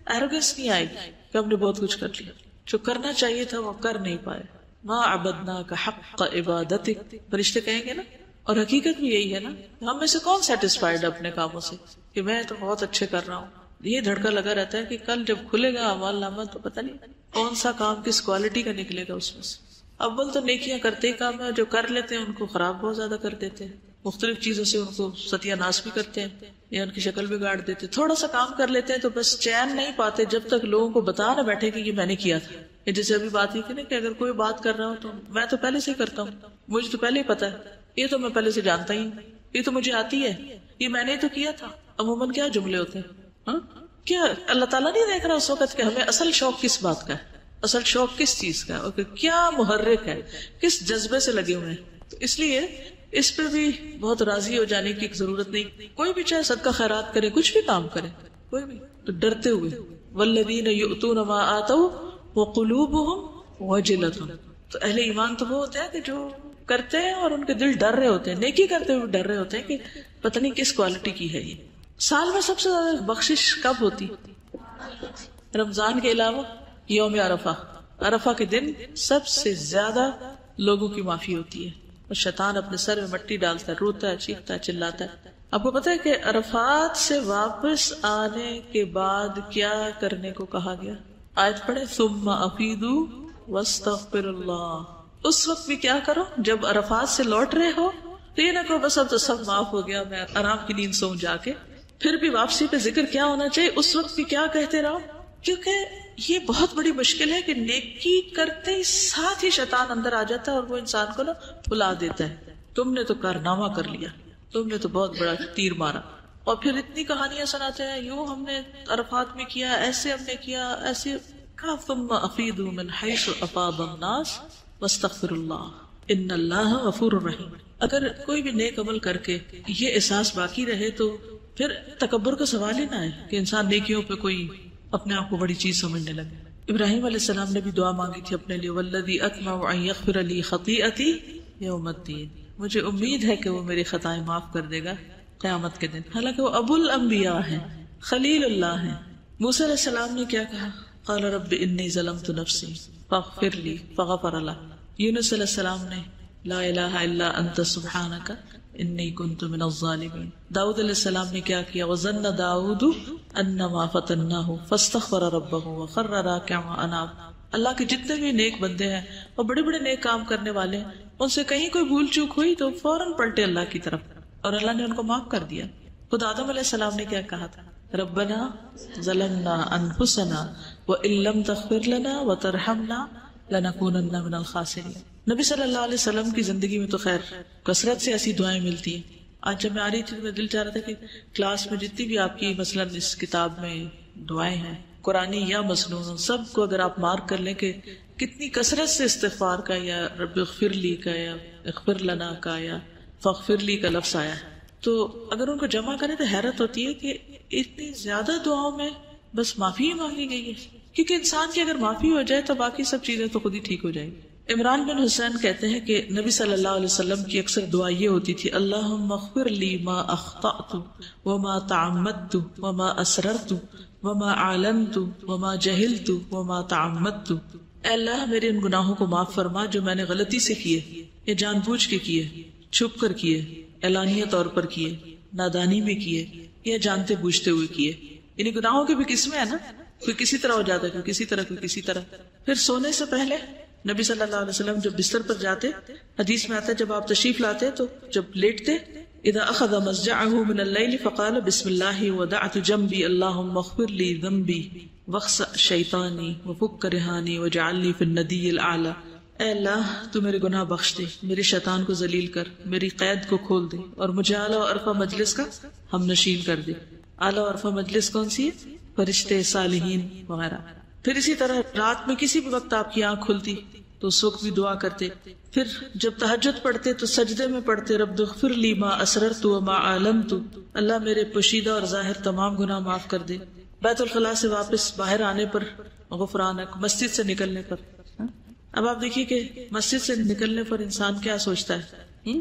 ایروگنس نہیں آئے گی کہ ہم نے بہت کچھ کر لیا، جو کرنا چاہیے تھا وہ کر نہیں پائے. ما عبدناک حق عبادتک، فرشتے کہیں گے نا. اور حقیقت بھی یہی ہے نا، ہم میں سے کون سیٹسفائیڈ اپنے کاموں سے کہ میں تو بہت اچھے کر رہا ہوں. یہ دھڑکا لگا رہتا ہے کہ کل جب کھلے گا اعمال نامہ تو پتہ نہیں کون سا کام کس کوالٹی کا نکلے گا اس میں سے. اول تو نیکیاں کرتے ہی کام ہے، جو کر لیتے ہیں ان کو خراب بہت زیادہ کر دیتے ہیں، مختلف چیزوں سے ان کو ستیہ ناش بھی کرتے ہیں یا ان کی شکل بگاڑ دیتے. تھوڑا سا کام کر لیتے ہیں تو بس چین نہیں پاتے جب تک لوگوں کو بتا نہ بیٹھے کہ یہ میں نے کیا تھا. یہ جیسے ابھی بات یہ تھی نا کہ اگر کوئی بات کر رہا ہو تو میں تو پہلے سے ہی کرتا ہوں، مجھے تو پہلے ہی پتا ہے، یہ تو میں پہلے سے جانتا ہی، یہ تو مجھے آتی ہے، یہ میں نے تو کیا تھا. عموماً کیا جملے ہوتے ہیں. کیا اللہ تعالیٰ نہیں دیکھ رہا اس وقت کہ ہمیں اصل شوق کس بات کا ہے، اصل شوق کس چیز کا ہے، اور کیا محرک ہے، کس جذبے سے لگے ہوئے ہیں. تو اس لیے اس پہ بھی بہت راضی ہو جانے کی ضرورت نہیں. کوئی بھی چاہے صدقہ خیرات کرے، کچھ بھی کام کرے، کوئی بھی تو ڈرتے ہوئے. والذین یؤتون ما آتوا وقلوبهم وجلة. تو اہل ایمان تو وہ ہوتے ہیں کہ جو کرتے ہیں اور ان کے دل ڈر رہے ہوتے ہیں، نیکی کرتے ہوئے ڈر رہے ہوتے ہیں کہ پتہ نہیں کس کوالٹی کی ہے. یہ سال میں سب سے زیادہ بخشش کب ہوتی؟ رمضان کے علاوہ یوم عرفہ. عرفہ کے دن سب سے زیادہ لوگوں کی معافی ہوتی ہے، اور شیطان اپنے سر میں مٹی ڈالتا ہے، روتا ہے، چیختا ہے، چلاتا ہے. آپ کو پتہ ہے کہ عرفات سے واپس آنے کے بعد کیا کرنے کو کہا گیا؟ آیت پڑھے، ثم افیدوا واستغفر اللہ. اس وقت بھی کیا کرو جب عرفات سے لوٹ رہے ہو تو یہ نہ کہو بس اب تو سب معاف ہو گیا، میں آرام کی نیند سو جا کے. پھر بھی واپسی پہ ذکر کیا ہونا چاہیے؟ اس وقت بھی کیا کہتے رہو، کیونکہ یہ بہت بڑی مشکل ہے کہ نیکی کرتے ہی ساتھ ہی شیطان اندر آ جاتا ہے اور وہ انسان کو نا بلا دیتا ہے. تم نے تو کارنامہ کر لیا، تم نے تو بہت بڑا تیر مارا، اور پھر اتنی کہانیاں سناتے ہیں، یوں ہم نے عرفات میں کیا، ایسے ہم نے کیا، ایسے. ثم افیدوا من حیث افاض الناس واستغفر اللہ ان اللہ غفور رحیم. اگر کوئی بھی نیک عمل کر کے یہ احساس باقی رہے تو پھر تکبر کا سوال ہی نہ ہے کہ انسان نیکیوں پہ کوئی اپنے آپ کو بڑی چیز سمجھنے لگے. ابراہیم علیہ السلام نے بھی دعا مانگی تھی اپنے لیے، والذی اطمع ان یغفر لی خطیئتی یوم الدین. مجھے امید ہے کہ وہ میری خطائیں معاف کر دے گا قیامت کے دن. حالانکہ وہ ابو الانبیاء ہیں، خلیل اللہ ہیں. موسیٰ علیہ السلام نے کیا کہا؟ قال رب انی ظلمت نفسی فاغفر لی فغفر له. یونس علیہ السلام نے لا الہ الا انت سبحانک انی کنت من الظالمین. داؤد علیہ السلام نے کیا کیا؟ وظن داؤد انما فتناہ فاستغفر ربہ وخر راکعا واناب. اللہ کے جتنے بھی نیک بندے ہیں اور بڑے بڑے نیک کام کرنے والے ہیں، ان سے کہیں کوئی بھول چوک ہوئی تو فوراً پلٹے اللہ کی طرف، اور اللہ نے ان کو معاف کر دیا. خود آدم علیہ السلام نے کیا کہا تھا؟ ربنا ظلمنا انفسنا وان لم تغفر لنا وترحمنا لنکونن من الخاسرین. نبی صلی اللہ علیہ وسلم کی زندگی میں تو خیر کثرت سے ایسی دعائیں ملتی ہیں. آج جب میں آ رہی تھی تو میں دل چاہ رہا تھا کہ کلاس میں جتنی بھی آپ کی مثلا اس کتاب میں دعائیں ہیں قرآنی یا مسنون، سب کو اگر آپ مارک کر لیں کہ کتنی کثرت سے استغفار کا یا رب اغفر لی کا یا اغفر لنا کا یا فاغفر لی کا لفظ آیا ہے، تو اگر ان کو جمع کریں تو حیرت ہوتی ہے کہ اتنی زیادہ دعاؤں میں بس معافی ہی مانگی گئی ہے. کیونکہ انسان کی اگر معافی ہو جائے تو باقی سب چیزیں تو خود ہی ٹھیک ہو جائیں گی. عمران بن حسین کہتے ہیں کہ نبی صلی اللہ علیہ وسلم کی اکثر دعا یہ ہوتی تھی، اللہم اغفر لی ما اخطأت وما تعمدت وما اسررت وما اعلنت وما جہلت وما تعمدت. اے اللہ میرے ان گناہوں کو معاف فرما جو میں نے غلطی سے کیے یا جان بوجھ کے کیے، چھپ کر کیے، اعلانیہ طور پر کیے، نادانی میں کیے یا جانتے بوجھتے ہوئے کیے. یعنی گناہوں کی بھی قسمیں ہیں نا، کوئی کسی طرح ہو جاتا ہے، کوئی کسی طرح، کوئی کسی طرح. پھر سونے سے پہلے نبی صلی اللہ علیہ وسلم جب بستر پر جاتے، حدیث میں آتا ہے جب آپ تشریف لاتے تو جب لیٹتے، اذا اخذ مضجعه من الليل فقال بسم الله وضعت جنبي اللهم اغفر لي ذنبي واخسأ شیطانی وفک رہانی وجعلنی فی الندی الاعلی. اے اللہ تو میرے گناہ بخش دے، میرے شیطان کو ذلیل کر، میری قید کو کھول دے، اور مجھے اعلیٰ و عرفہ مجلس کا ہم نشین کر دے. اعلیٰ و عرفہ مجلس کون سی ہے؟ فرشتے، صالحین وغیرہ. پھر اسی طرح رات میں کسی بھی وقت آپ کی آنکھ کھلتی تو اس وقت بھی دعا کرتے. پھر جب تہجد پڑھتے تو سجدے میں پڑھتے رب اغفر لی ما اسررت وما اعلنت، اللہ میرے پوشیدہ اور ظاہر تمام گناہ معاف کر دے. بیت الخلاء سے واپس باہر آنے پر غفرانک، مسجد سے نکلنے پر. اب آپ دیکھیے کہ مسجد سے نکلنے پر انسان کیا سوچتا ہے،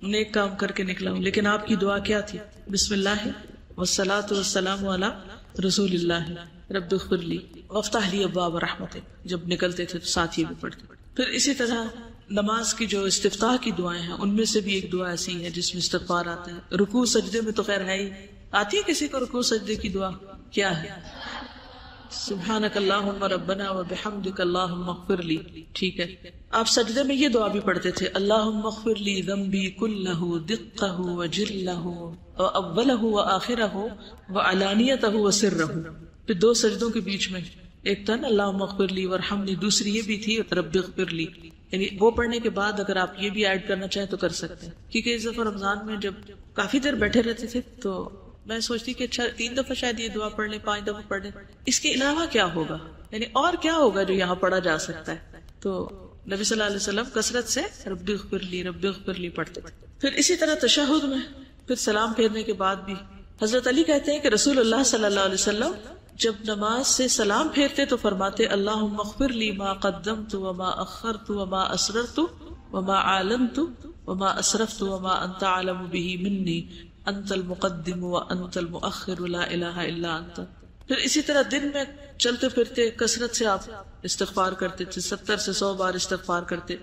نیک کام کر کے نکلا ہوں، لیکن آپ کی دعا کیا تھی؟ بسم اللہ والصلاۃ والسلام علی رسول اللہ رب اغفر لی وافتح لی ابواب رحمتک. جب نکلتے تھے تو ساتھ ہی بھی پڑھتے. پھر اسی طرح نماز کی جو استفتاح کی دعائیں ہیں ان میں سے بھی ایک دعا ایسی ہے جس میں استغفار آتا ہے. رکوع سجدے میں تو خیر ہے ہی. آتی ہے کسی کو رکوع سجدے کی دعا؟ کیا ہے؟ سبحانک اللہم ربنا وبحمدک اللہم اغفر لی. ٹھیک ہے، آپ سجدے میں یہ دعا بھی پڑھتے تھے، اللہم اغفر لی ذنبی کلہ دقہ وجلہ واولہ وآخرہ وعلانیتہ وسرہ. پھر دو سجدوں کے بیچ میں ایک تھا نا اللہم اغفر لی ورحمنی، دوسری یہ بھی تھی رب اغفر لی. یعنی وہ پڑھنے کے بعد اگر آپ یہ بھی ایڈ کرنا چاہیں تو کر سکتے ہیں. کیونکہ اس دفعہ رمضان میں جب کافی دیر بیٹھے رہتے تھے تو میں سوچتی کہ اچھا 3 دفعہ شاید یہ دعا پڑھ لیں، 5 دفعہ پڑھ لیں، اس کے علاوہ کیا ہوگا، یعنی اور کیا ہوگا جو یہاں پڑھا جا سکتا ہے. تو نبی صلی اللہ علیہ وسلم کثرت سے رب اغفر لی پڑھتے. پھر اسی طرح تشہد میں پھر سلام پھیرنے کے بعد بھی حضرت علی کہتے ہیں کہ رسول اللہ صلی اللہ علیہ وسلم جب نماز سے سلام پھیرتے تو فرماتے اللہم اغفر لی ما قدمت وما اخرت وما اسررت وما اعلنت وما اسرفت وما انت اعلم به منی انت المقدم وانت المؤخر لا الہ الا انت. پھر اسی طرح دن میں چلتے پھرتے کثرت سے آپ استغفار کرتے تھے، 70 سے 100 بار استغفار کرتے.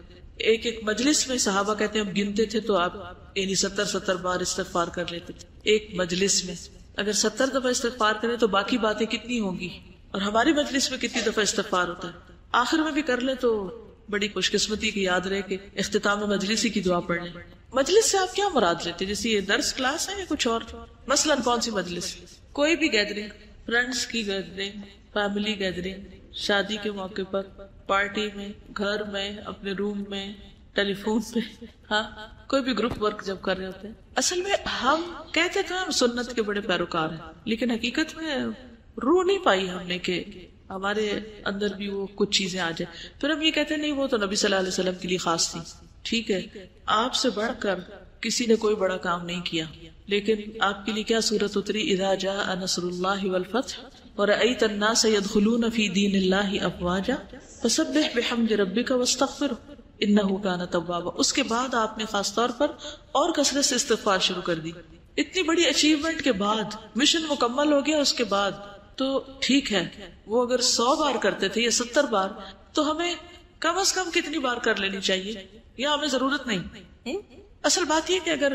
ایک ایک مجلس میں صحابہ کہتے ہیں ہم گنتے تھے تو آپ یعنی 70 بار استغفار کر لیتے تھے ایک مجلس میں. اگر 70 دفعہ استغفار کریں تو باقی باتیں کتنی ہوں گی، اور ہماری مجلس میں کتنی دفعہ استغفار ہوتا ہے. آخر میں بھی کر لیں تو بڑی خوش قسمتی کی یاد رہے کہ اختتام مجلس ہی کی دعا پڑھ لیں. مجلس سے آپ کیا مراد لیتے؟ جیسے یہ درس کلاس ہے یا کچھ اور؟ مثلاً کون سی مجلس؟ کوئی بھی گیدرنگ، فرینڈس کی گیدرنگ، فیملی گیدرنگ، شادی کے موقع پر، پارٹی میں، گھر میں، اپنے روم میں، ٹیلی فون پہ، ہاں کوئی بھی گروپ ورک جب کر رہے ہوتے ہیں. اصل میں ہم کہتے تھے ہم سنت کے بڑے پیروکار ہیں، لیکن حقیقت میں روح نہیں پائی ہم نے کہ ہمارے اندر بھی وہ کچھ چیزیں آ جائیں. پھر ہم یہ کہتے نہیں وہ تو نبی صلی اللہ علیہ وسلم کے لیے خاص تھی. ٹھیک ہے، آپ سے بڑھ کر کسی نے کوئی بڑا کام نہیں کیا، لیکن آپ کے لیے کیا صورت اتری؟ اذا جاء نصر اللہ والفتح ورأیت الناس يدخلون فی دین اللہ افواجا فسبح بحمد ربک واستغفرہ انہ کان توابا. اس کے بعد آپ نے خاص طور پر اور کثرت سے استغفار شروع کر دی. اتنی بڑی اچیومنٹ کے بعد، مشن مکمل ہو گیا، اس کے بعد تو ٹھیک ہے وہ اگر 100 بار کرتے تھے یا 70 بار تو ہمیں کم از کم کتنی بار کر لینی چاہیے، یا ہمیں ضرورت نہیں. اصل بات یہ کہ اگر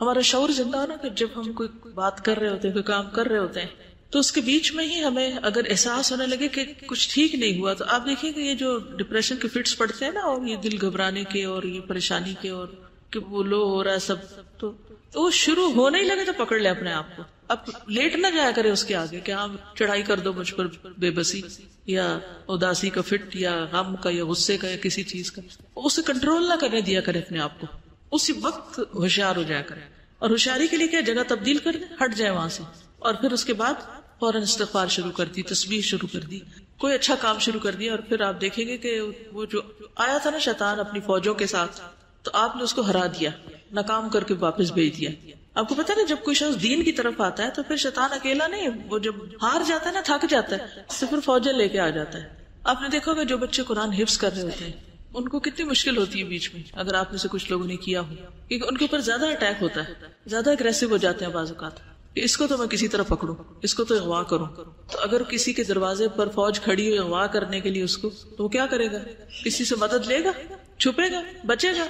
ہمارا شعور زندہ ہو نا کہ جب ہم کوئی بات کر رہے ہوتے ہیں، کوئی کام کر رہے ہوتے ہیں، تو اس کے بیچ میں ہی ہمیں اگر احساس ہونے لگے کہ کچھ ٹھیک نہیں ہوا، تو آپ دیکھیں کہ یہ جو ڈپریشن کے فٹس پڑتے ہیں نا، اور یہ دل گھبرانے کے اور یہ پریشانی کے اور کہ وہ لو ہو رہا ہے سب، تو وہ شروع ہونے ہی لگے تو پکڑ لے اپنے آپ کو. اب لیٹ نہ جایا کرے اس کے آگے کہ ہاں چڑھائی کر دو مجھ پر بے بسی یا اداسی کا فٹ یا غم کا یا غصے کا یا کسی چیز کا، اسے کنٹرول نہ کرنے دیا کرے اپنے آپ کو. اسی وقت ہوشیار ہو جایا کرے. اور ہوشیاری کے لیے کیا؟ جگہ تبدیل کر دیں، ہٹ جائے وہاں سے، اور پھر اس کے بعد فوراً استغفار شروع کر دی، تسبیح شروع کر دی، کوئی اچھا کام شروع کر دیا. اور پھر آپ دیکھیں گے کہ وہ جو آیا تھا نا شیطان اپنی فوجوں کے ساتھ، تو آپ نے اس کو ہرا دیا، ناکام کر کے واپس بھیج دیا. آپ کو پتا نا جب کوئی شخص دین کی طرف آتا ہے تو پھر شیطان اکیلا نہیں، وہ جب ہار جاتا ہے نا، تھک جاتا ہے، تو پھر فوجیں لے کے آ جاتا ہے. آپ نے دیکھا کہ جو بچے قرآن حفظ کر رہے ہوتے ہیں ان کو کتنی مشکل ہوتی ہے بیچ میں، اگر آپ میں سے کچھ لوگوں نے کیا ہو، کیونکہ ان کے اوپر زیادہ اٹیک ہوتا ہے، زیادہ اگریسو ہو جاتے ہیں بعض اوقات. اس کو تو میں کسی طرح پکڑوں، اس کو تو اغوا کروں. تو اگر کسی کے دروازے پر فوج کھڑی ہوئی اغوا کرنے کے لیے اس کو، تو وہ کیا کرے گا؟ کسی سے مدد لے گا، چھپے گا، بچے گا؟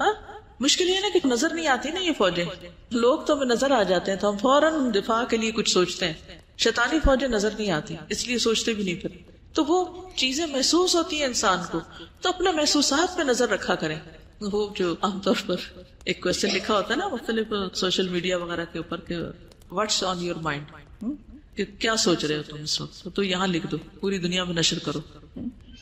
ہاں مشکل یہ نا کہ نظر نہیں آتی نا یہ فوجیں، لوگ تو ہمیں نظر آ جاتے ہیں تو ہم فوراً دفاع کے لیے کچھ سوچتے ہیں. شیطانی فوجیں نظر نہیں آتی، اس لیے سوچتے بھی نہیں. پھر تو وہ چیزیں محسوس ہوتی ہیں انسان کو، تو اپنے محسوسات پہ نظر رکھا کریں. وہ جو عام طور پر ایک کوشچن لکھا ہوتا ہے نا مختلف سوشل میڈیا وغیرہ کے اوپر کہ واٹس آن یور مائنڈ، کہ کیا سوچ رہے ہو تم اس وقت، تو یہاں لکھ دو، پوری دنیا میں نشر کرو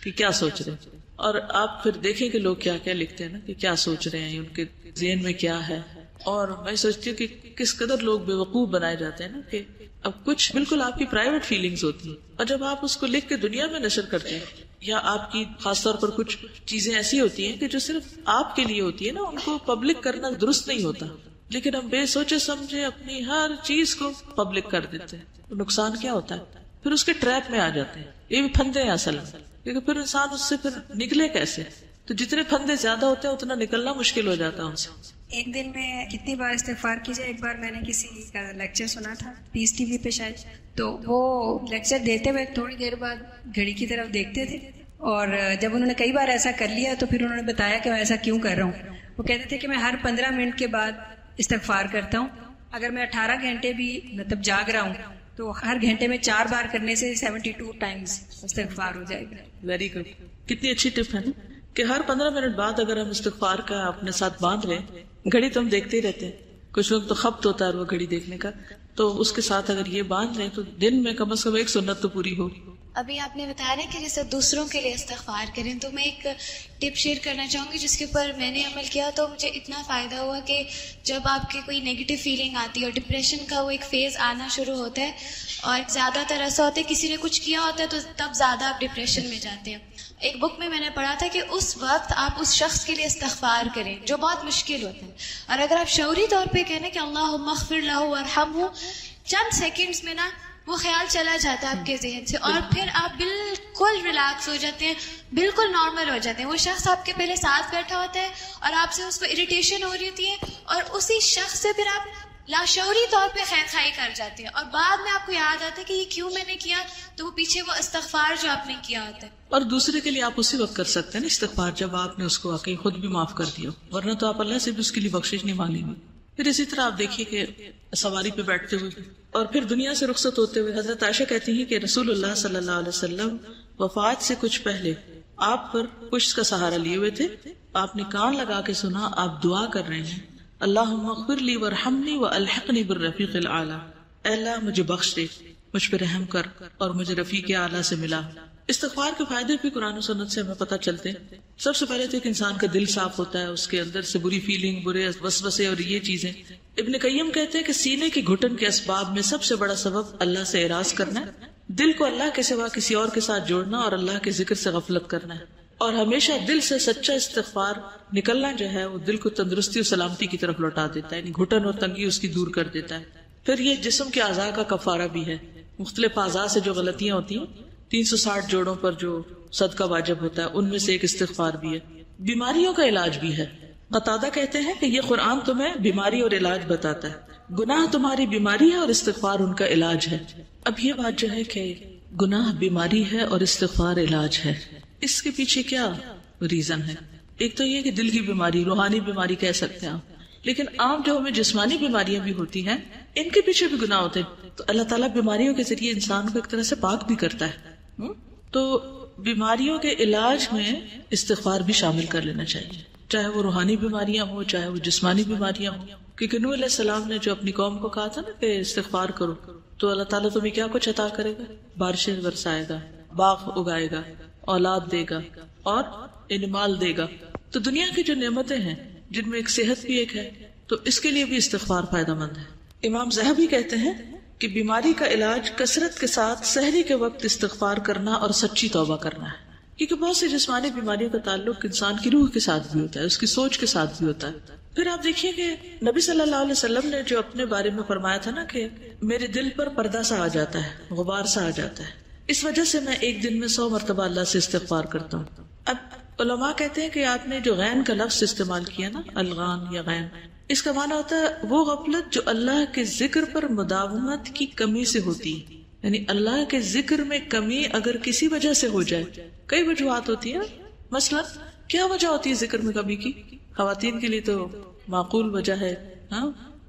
کہ کیا سوچ رہے ہیں. اور آپ پھر دیکھیں کہ لوگ کیا کیا لکھتے ہیں نا، کہ کیا سوچ رہے ہیں، ان کے ذہن میں کیا ہے. اور میں سوچتی ہوں کہ کس قدر لوگ بے وقوف بنائے جاتے ہیں نا، کہ اب کچھ بالکل آپ کی پرائیویٹ فیلنگز ہوتی ہیں، اور جب آپ اس کو لکھ کے دنیا میں نشر کرتے ہیں، یا آپ کی خاص طور پر کچھ چیزیں ایسی ہوتی ہیں کہ جو صرف آپ کے لیے ہوتی ہے نا، ان کو پبلک کرنا درست نہیں ہوتا، لیکن ہم بے سوچے سمجھے اپنی ہر چیز کو پبلک کر دیتے ہیں. تو نقصان کیا ہوتا ہے؟ پھر اس کے ٹریپ میں آ جاتے ہیں. یہ بھی پھندے ہیں اصل میں، کیونکہ پھر انسان اس سے پھر نکلے کیسے؟ تو جتنے پھندے زیادہ ہوتے ہیں اتنا نکلنا مشکل ہو جاتا ہے ان سے. ایک دن میں کتنی بار استغفار کی جائے. ایک بار میں نے کسی کا لیکچر سنا تھا پیس ٹی وی پہ شاید، تو وہ لیکچر دیتے ہوئے تھوڑی دیر بعد گھڑی کی طرف دیکھتے تھے، اور جب انہوں نے کئی بار ایسا کر لیا تو پھر انہوں نے بتایا کہ میں ایسا کیوں کر رہا ہوں. وہ کہتے تھے کہ میں ہر 15 منٹ کے بعد استغفار کرتا ہوں. اگر میں 18 گھنٹے بھی مطلب جاگ رہا ہوں تو ہر گھنٹے میں 4 بار کرنے سے 72 ٹائمز استغفار ہو جائے گا. Very good. کتنی اچھی ٹپ ہے نا کہ ہر 15 منٹ بعد اگر ہم استغفار کا اپنے ساتھ باندھ لیں. گھڑی تو ہم دیکھتے ہی رہتے ہیں، کچھ لوگ تو خبط ہوتا ہے وہ گھڑی دیکھنے کا، تو اس کے ساتھ اگر یہ باندھ لیں تو دن میں کم از کم ایک سنت تو پوری ہو. ابھی آپ نے بتایا نا کہ جیسے دوسروں کے لیے استغفار کریں، تو میں ایک ٹپ شیئر کرنا چاہوں گی جس کے اوپر میں نے عمل کیا تو مجھے اتنا فائدہ ہوا کہ جب آپ کی کوئی نیگیٹو فیلنگ آتی ہے اور ڈپریشن کا وہ ایک فیز آنا شروع ہوتا ہے، اور زیادہ تر ایسا ہوتا ہے کسی نے کچھ کیا ہوتا ہے تو تب زیادہ آپ ڈپریشن میں جاتے ہیں. ایک بک میں نے پڑھا تھا کہ اس وقت آپ اس شخص کے لیے استغفار کریں جو بہت مشکل ہوتا ہے، اور اگر آپ شعوری طور پہ کہنا کہ اللہم اغفر لہ وارحمہ، چند سیکنڈز میں نا وہ خیال چلا جاتا ہے آپ کے ذہن سے، اور پھر آپ بالکل ریلیکس ہو جاتے ہیں، بالکل نارمل ہو جاتے ہیں. وہ شخص آپ کے پہلے ساتھ بیٹھا ہوتا ہے اور آپ سے اس کو اریٹیشن ہو رہی ہوتی ہے، اور اسی شخص سے پھر آپ لاشعوری طور پہ خیر خواہی کر جاتے ہیں، اور بعد میں آپ کو یاد آتا ہے کہ یہ کیوں میں نے کیا، تو وہ پیچھے وہ استغفار جو آپ نے کیا ہوتا ہے. اور دوسرے کے لیے آپ اسی وقت کر سکتے ہیں نا استغفار جب آپ نے اس کو واقعی خود بھی معاف کر دیا، ورنہ تو آپ اللہ سے بھی اس کے لیے بخشش نہیں مانگیں گے. پھر اسی طرح آپ دیکھیے کہ سواری پہ بیٹھتے ہوئے اور پھر دنیا سے رخصت ہوتے ہوئے حضرت عائشہ کہتی ہیں کہ رسول اللہ صلی اللہ علیہ وسلم وفات سے کچھ پہلے آپ پر پشت کا سہارا لیے ہوئے تھے. آپ نے کان لگا کے سنا آپ دعا کر رہے ہیں، اللہم اغفر لی وارحمنی والحقنی بالرفیق الاعلی، اے اللہ مجھے بخش دے، مجھ پہ رحم کر اور مجھے رفیق اعلیٰ سے ملا. استغفار کے فائدے بھی قرآن و سنت سے ہمیں پتہ چلتے ہیں. سب سے پہلے تو ایک انسان کا دل صاف ہوتا ہے، اس کے اندر سے بری فیلنگ، برے وسوسے اور یہ چیزیں. ابن قیم کہتے ہیں کہ سینے کی گھٹن کے اسباب میں سب سے بڑا سبب اللہ سے اعراض کرنا ہے، دل کو اللہ کے سوا کسی اور کے ساتھ جوڑنا اور اللہ کے ذکر سے غفلت کرنا ہے. اور ہمیشہ دل سے سچا استغفار نکلنا جو ہے وہ دل کو تندرستی اور سلامتی کی طرف لوٹا دیتا ہے، یعنی گھٹن اور تنگی اس کی دور کر دیتا ہے. پھر یہ جسم کے اعضاء کا کفارہ بھی ہے. مختلف اعضاء سے جو غلطیاں ہوتی ہیں، 360 جوڑوں پر جو صدقہ واجب ہوتا ہے، ان میں سے ایک استغفار بھی ہے. بیماریوں کا علاج بھی ہے. قتادہ کہتے ہیں کہ یہ قرآن تمہیں بیماری اور علاج بتاتا ہے، گناہ تمہاری بیماری ہے اور استغفار ان کا علاج ہے. اب یہ بات جو ہے کہ گناہ بیماری ہے اور استغفار علاج ہے، اس کے پیچھے کیا ریزن ہے؟ ایک تو یہ کہ دل کی بیماری، روحانی بیماری کہہ سکتے ہیں آپ، لیکن عام جو ہمیں جسمانی بیماریاں بھی ہوتی ہیں ان کے پیچھے بھی گناہ ہوتے ہیں. تو اللہ تعالیٰ بیماریوں کے ذریعے انسان کو ایک طرح سے پاک بھی کرتا ہے. تو بیماریوں کے علاج میں استغفار بھی شامل کر لینا چاہیے، چاہے وہ روحانی بیماریاں ہوں چاہے وہ جسمانی بیماریاں ہوں. کیونکہ نوح علیہ السلام نے جو اپنی قوم کو کہا تھا نا کہ استغفار کرو، تو اللہ تعالیٰ تمہیں کیا کچھ عطا کرے گا؟ بارشیں برسائے گا، باغ اگائے گا، اولاد دے گا اور انمال دے گا. تو دنیا کی جو نعمتیں ہیں جن میں ایک صحت بھی ایک ہے، تو اس کے لیے بھی استغفار فائدہ مند ہے. امام ذہبی کہتے ہیں کہ بیماری کا علاج کثرت کے ساتھ سحری کے وقت استغفار کرنا اور سچی توبہ کرنا ہے. کیونکہ بہت سی جسمانی بیماریوں کا تعلق انسان کی روح کے ساتھ بھی ہوتا ہے، اس کی سوچ کے ساتھ بھی ہوتا ہے. پھر آپ دیکھیے کہ نبی صلی اللہ علیہ وسلم نے جو اپنے بارے میں فرمایا تھا نا کہ میرے دل پر پردہ سا آ جاتا ہے، غبار سا آ جاتا ہے، اس وجہ سے میں ایک دن میں 100 مرتبہ اللہ سے استغفار کرتا ہوں. اب علماء کہتے ہیں کہ آپ نے جو غین کا لفظ استعمال کیا نا، الغان یا غین، اس کا معنی ہوتا ہے وہ غفلت جو اللہ کے ذکر پر مداومت کی کمی سے ہوتی ہے. یعنی اللہ کے ذکر میں کمی اگر کسی وجہ سے ہو جائے، کئی وجوہات ہوتی ہیں. مثلا کیا وجہ ہوتی ہے ذکر میں کمی کی؟ خواتین کے لیے تو معقول وجہ ہے،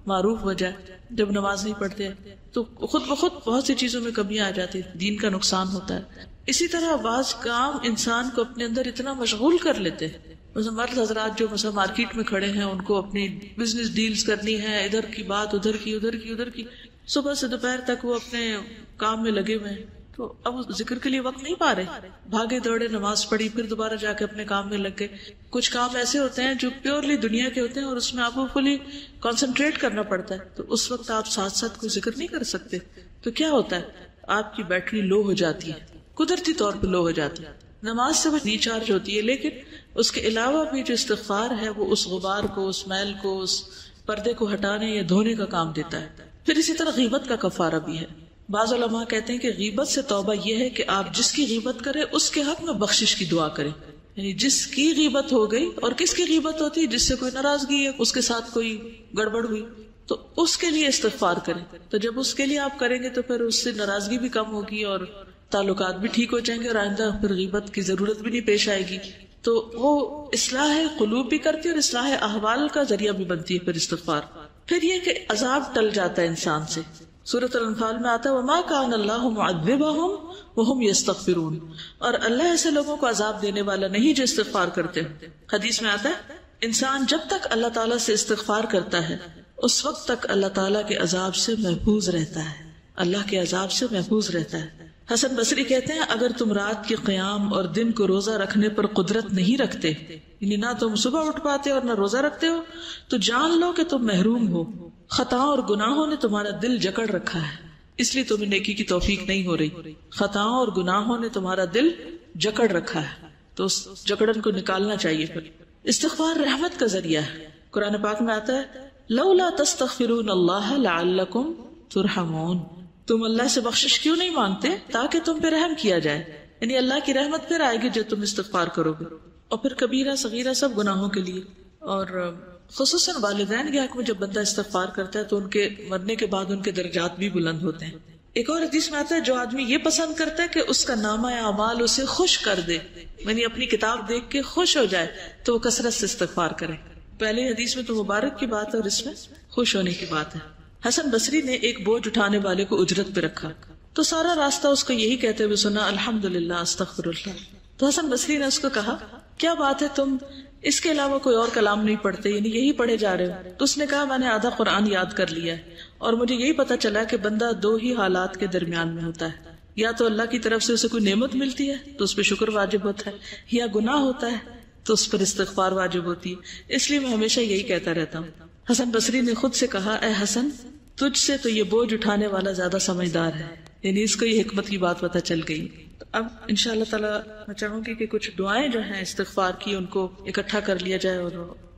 معروف وجہ، جب نماز نہیں پڑھتے تو خود بخود بہت سی چیزوں میں کمی آ جاتی ہے، دین کا نقصان ہوتا ہے. اسی طرح بعض کام انسان کو اپنے اندر اتنا مشغول کر لیتے ہیں. مثلا مرد حضرات جو مثلا مارکیٹ میں کھڑے ہیں، ان کو اپنی بزنس ڈیلز کرنی ہے، ادھر کی بات ادھر کی، صبح سے دوپہر تک وہ اپنے کام میں لگے ہوئے ہیں. تو اب وہ ذکر کے لیے وقت نہیں پا رہے، بھاگے دوڑے نماز پڑھی، پھر دوبارہ جا کے اپنے کام میں لگ گئے. کچھ کام ایسے ہوتے ہیں جو پیورلی دنیا کے ہوتے ہیں اور اس میں آپ کو فلی کنسنٹریٹ کرنا پڑتا ہے، تو اس وقت آپ ساتھ ساتھ کوئی ذکر نہیں کر سکتے. تو کیا ہوتا ہے، آپ کی بیٹری لو ہو جاتی ہے، قدرتی طور پہ لو ہو جاتی ہے. نماز سے وہ ریچارج ہوتی ہے، لیکن اس کے علاوہ بھی جو استغفار ہے وہ اس غبار کو، اس میل کو، اس پردے کو ہٹانے یا دھونے کا کام دیتا ہے. پھر اسی طرح غیبت کا کفارہ بھی ہے. بعض علماء کہتے ہیں کہ غیبت سے توبہ یہ ہے کہ آپ جس کی غیبت کریں اس کے حق میں بخشش کی دعا کریں. یعنی جس کی غیبت ہو گئی، اور کس کی غیبت ہوتی ہے؟ جس سے کوئی ناراضگی ہے، اس کے ساتھ کوئی گڑبڑ ہوئی، تو اس کے لیے استغفار کریں. تو جب اس کے لیے آپ کریں گے تو پھر اس سے ناراضگی بھی کم ہوگی اور تعلقات بھی ٹھیک ہو جائیں گے، اور آئندہ پھر غیبت کی ضرورت بھی نہیں پیش آئے گی. تو وہ اصلاح قلوب بھی کرتی ہے اور اصلاح احوال کا ذریعہ بھی بنتی ہے پھر استغفار. پھر یہ کہ عذاب ٹل جاتا ہے انسان سے. سورۃ الانفال میں آتا ہے وما کان اللہ معذبہم وہم یستغفرون، اور اللہ ایسے لوگوں کو عذاب دینے والا نہیں جو استغفار کرتے ہیں. حدیث میں آتا ہے انسان جب تک اللہ تعالیٰ سے استغفار کرتا ہے اس وقت تک اللہ تعالیٰ کے عذاب سے محفوظ رہتا ہے، اللہ کے عذاب سے محفوظ رہتا ہے. حسن بصری کہتے ہیں اگر تم رات کے قیام اور دن کو روزہ رکھنے پر قدرت نہیں رکھتے، یعنی نہ تم صبح اٹھ پاتے اور نہ روزہ رکھتے ہو، تو جان لو کہ تم محروم ہو. خطاؤں اور گناہوں نے تمہارا دل جکڑ رکھا ہے، اس لیے تمہیں نیکی کی توفیق نہیں ہو رہی. خطاؤں اور گناہوں نے تمہارا دل جکڑ رکھا ہے، تو اس جکڑن کو نکالنا چاہیے. پھر استغفار رحمت کا ذریعہ ہے. قرآن پاک میں آتا ہے لولا تستغفرون اللہ لعلکم ترحمون، تم اللہ سے بخشش کیوں نہیں مانگتے تاکہ تم پہ رحم کیا جائے. یعنی اللہ کی رحمت پھر آئے گی جب تم استغفار کرو گے. اور پھر کبیرہ صغیرہ سب گناہوں کے لیے، اور خصوصاً والدین کے حق میں جب بندہ استغفار کرتا ہے تو ان کے مرنے کے بعد ان کے درجات بھی بلند ہوتے ہیں. ایک اور حدیث میں آتا ہے جو آدمی یہ پسند کرتا ہے کہ اس کا نامہ اعمال اسے خوش کر دے، یعنی اپنی کتاب دیکھ کے خوش ہو جائے، تو وہ کثرت سے استغفار کرے. پہلے حدیث میں تو مبارک کی بات ہے اور اس میں خوش ہونے کی بات ہے. حسن بصری نے ایک بوجھ اٹھانے والے کو اجرت پہ رکھا تو سارا راستہ اس کو یہی کہتے ہوئے سنا الحمدللہ استغفر اللہ. تو حسن بصری نے اس کو کہا کیا بات ہے تم اس کے علاوہ کوئی اور کلام نہیں پڑھتے، یعنی یہی پڑھے جا رہے ہو؟ تو اس نے کہا میں نے آدھا قرآن یاد کر لیا ہے اور مجھے یہی پتا چلا کہ بندہ دو ہی حالات کے درمیان میں ہوتا ہے، یا تو اللہ کی طرف سے اسے کوئی نعمت ملتی ہے تو اس پہ شکر واجب ہوتا ہے، یا گناہ ہوتا ہے تو اس پر استغفار واجب ہوتی ہے. اس لیے میں ہمیشہ یہی کہتا رہتا ہوں. حسن بصری نے خود سے کہا اے حسن تجھ سے تو یہ بوجھ اٹھانے والا زیادہ سمجھدار ہے، یعنی اس کو یہ حکمت کی بات پتہ چل گئی. تو اب انشاءاللہ تعالی میں چاہوں گی کہ کچھ دعائیں جو ہیں استغفار کی ان کو اکٹھا کر لیا جائے اور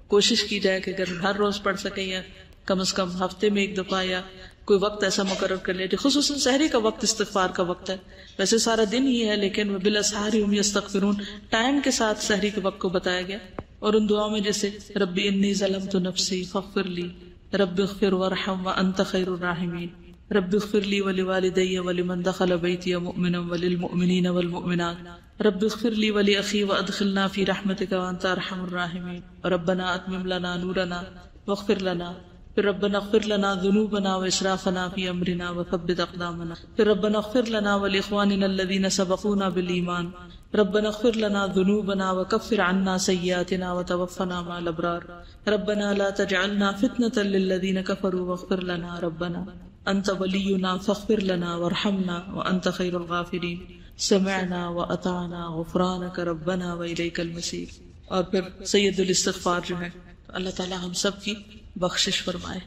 کوشش کی جائے کہ اگر ہر روز پڑھ سکیں یا کم از کم ہفتے میں ایک دفعہ یا کوئی وقت ایسا مقرر کر لیا جائے. خصوصاً سحری کا وقت استغفار کا وقت ہے، ویسے سارا دن ہی ہے لیکن بالاسحار هم یستغفرون ٹائم کے ساتھ سحری کے وقت کو بتایا گیا. اور ان دعاؤں میں جیسے ربی انی ظلمت نفسی فاغفر لی، رب اغفر وارحم وانت خیر الراحمین، رب اغفر لی ولوالدی ولمن دخل بیتی مؤمنا وللمؤمنین والمؤمنات، رب اغفر لی ولاخی وادخلنا فی رحمتک وانت ارحم الراحمین، ربنا اتمم لنا نورنا واغفر لنا، پھر ربنا اغفر لنا ذنوبنا واسرافنا فی امرنا وثبت اقدامنا، پھر ربنا اغفر لنا ولاخواننا الذین سبقونا بالایمان، ربنا اغفر لنا ذنوبنا وكفر عنا سيئاتنا وتوفنا مع الابرار، ربنا لا تجعلنا فتنة للذين كفروا واغفر لنا ربنا انت ولينا فاغفر لنا وارحمنا وانت خير الغافرين، سمعنا واطعنا غفرانك ربنا واليك المصير. اور پھر سید الاستغفار جو ہے اللہ تعالی ہم سب کی بخشش فرمائے.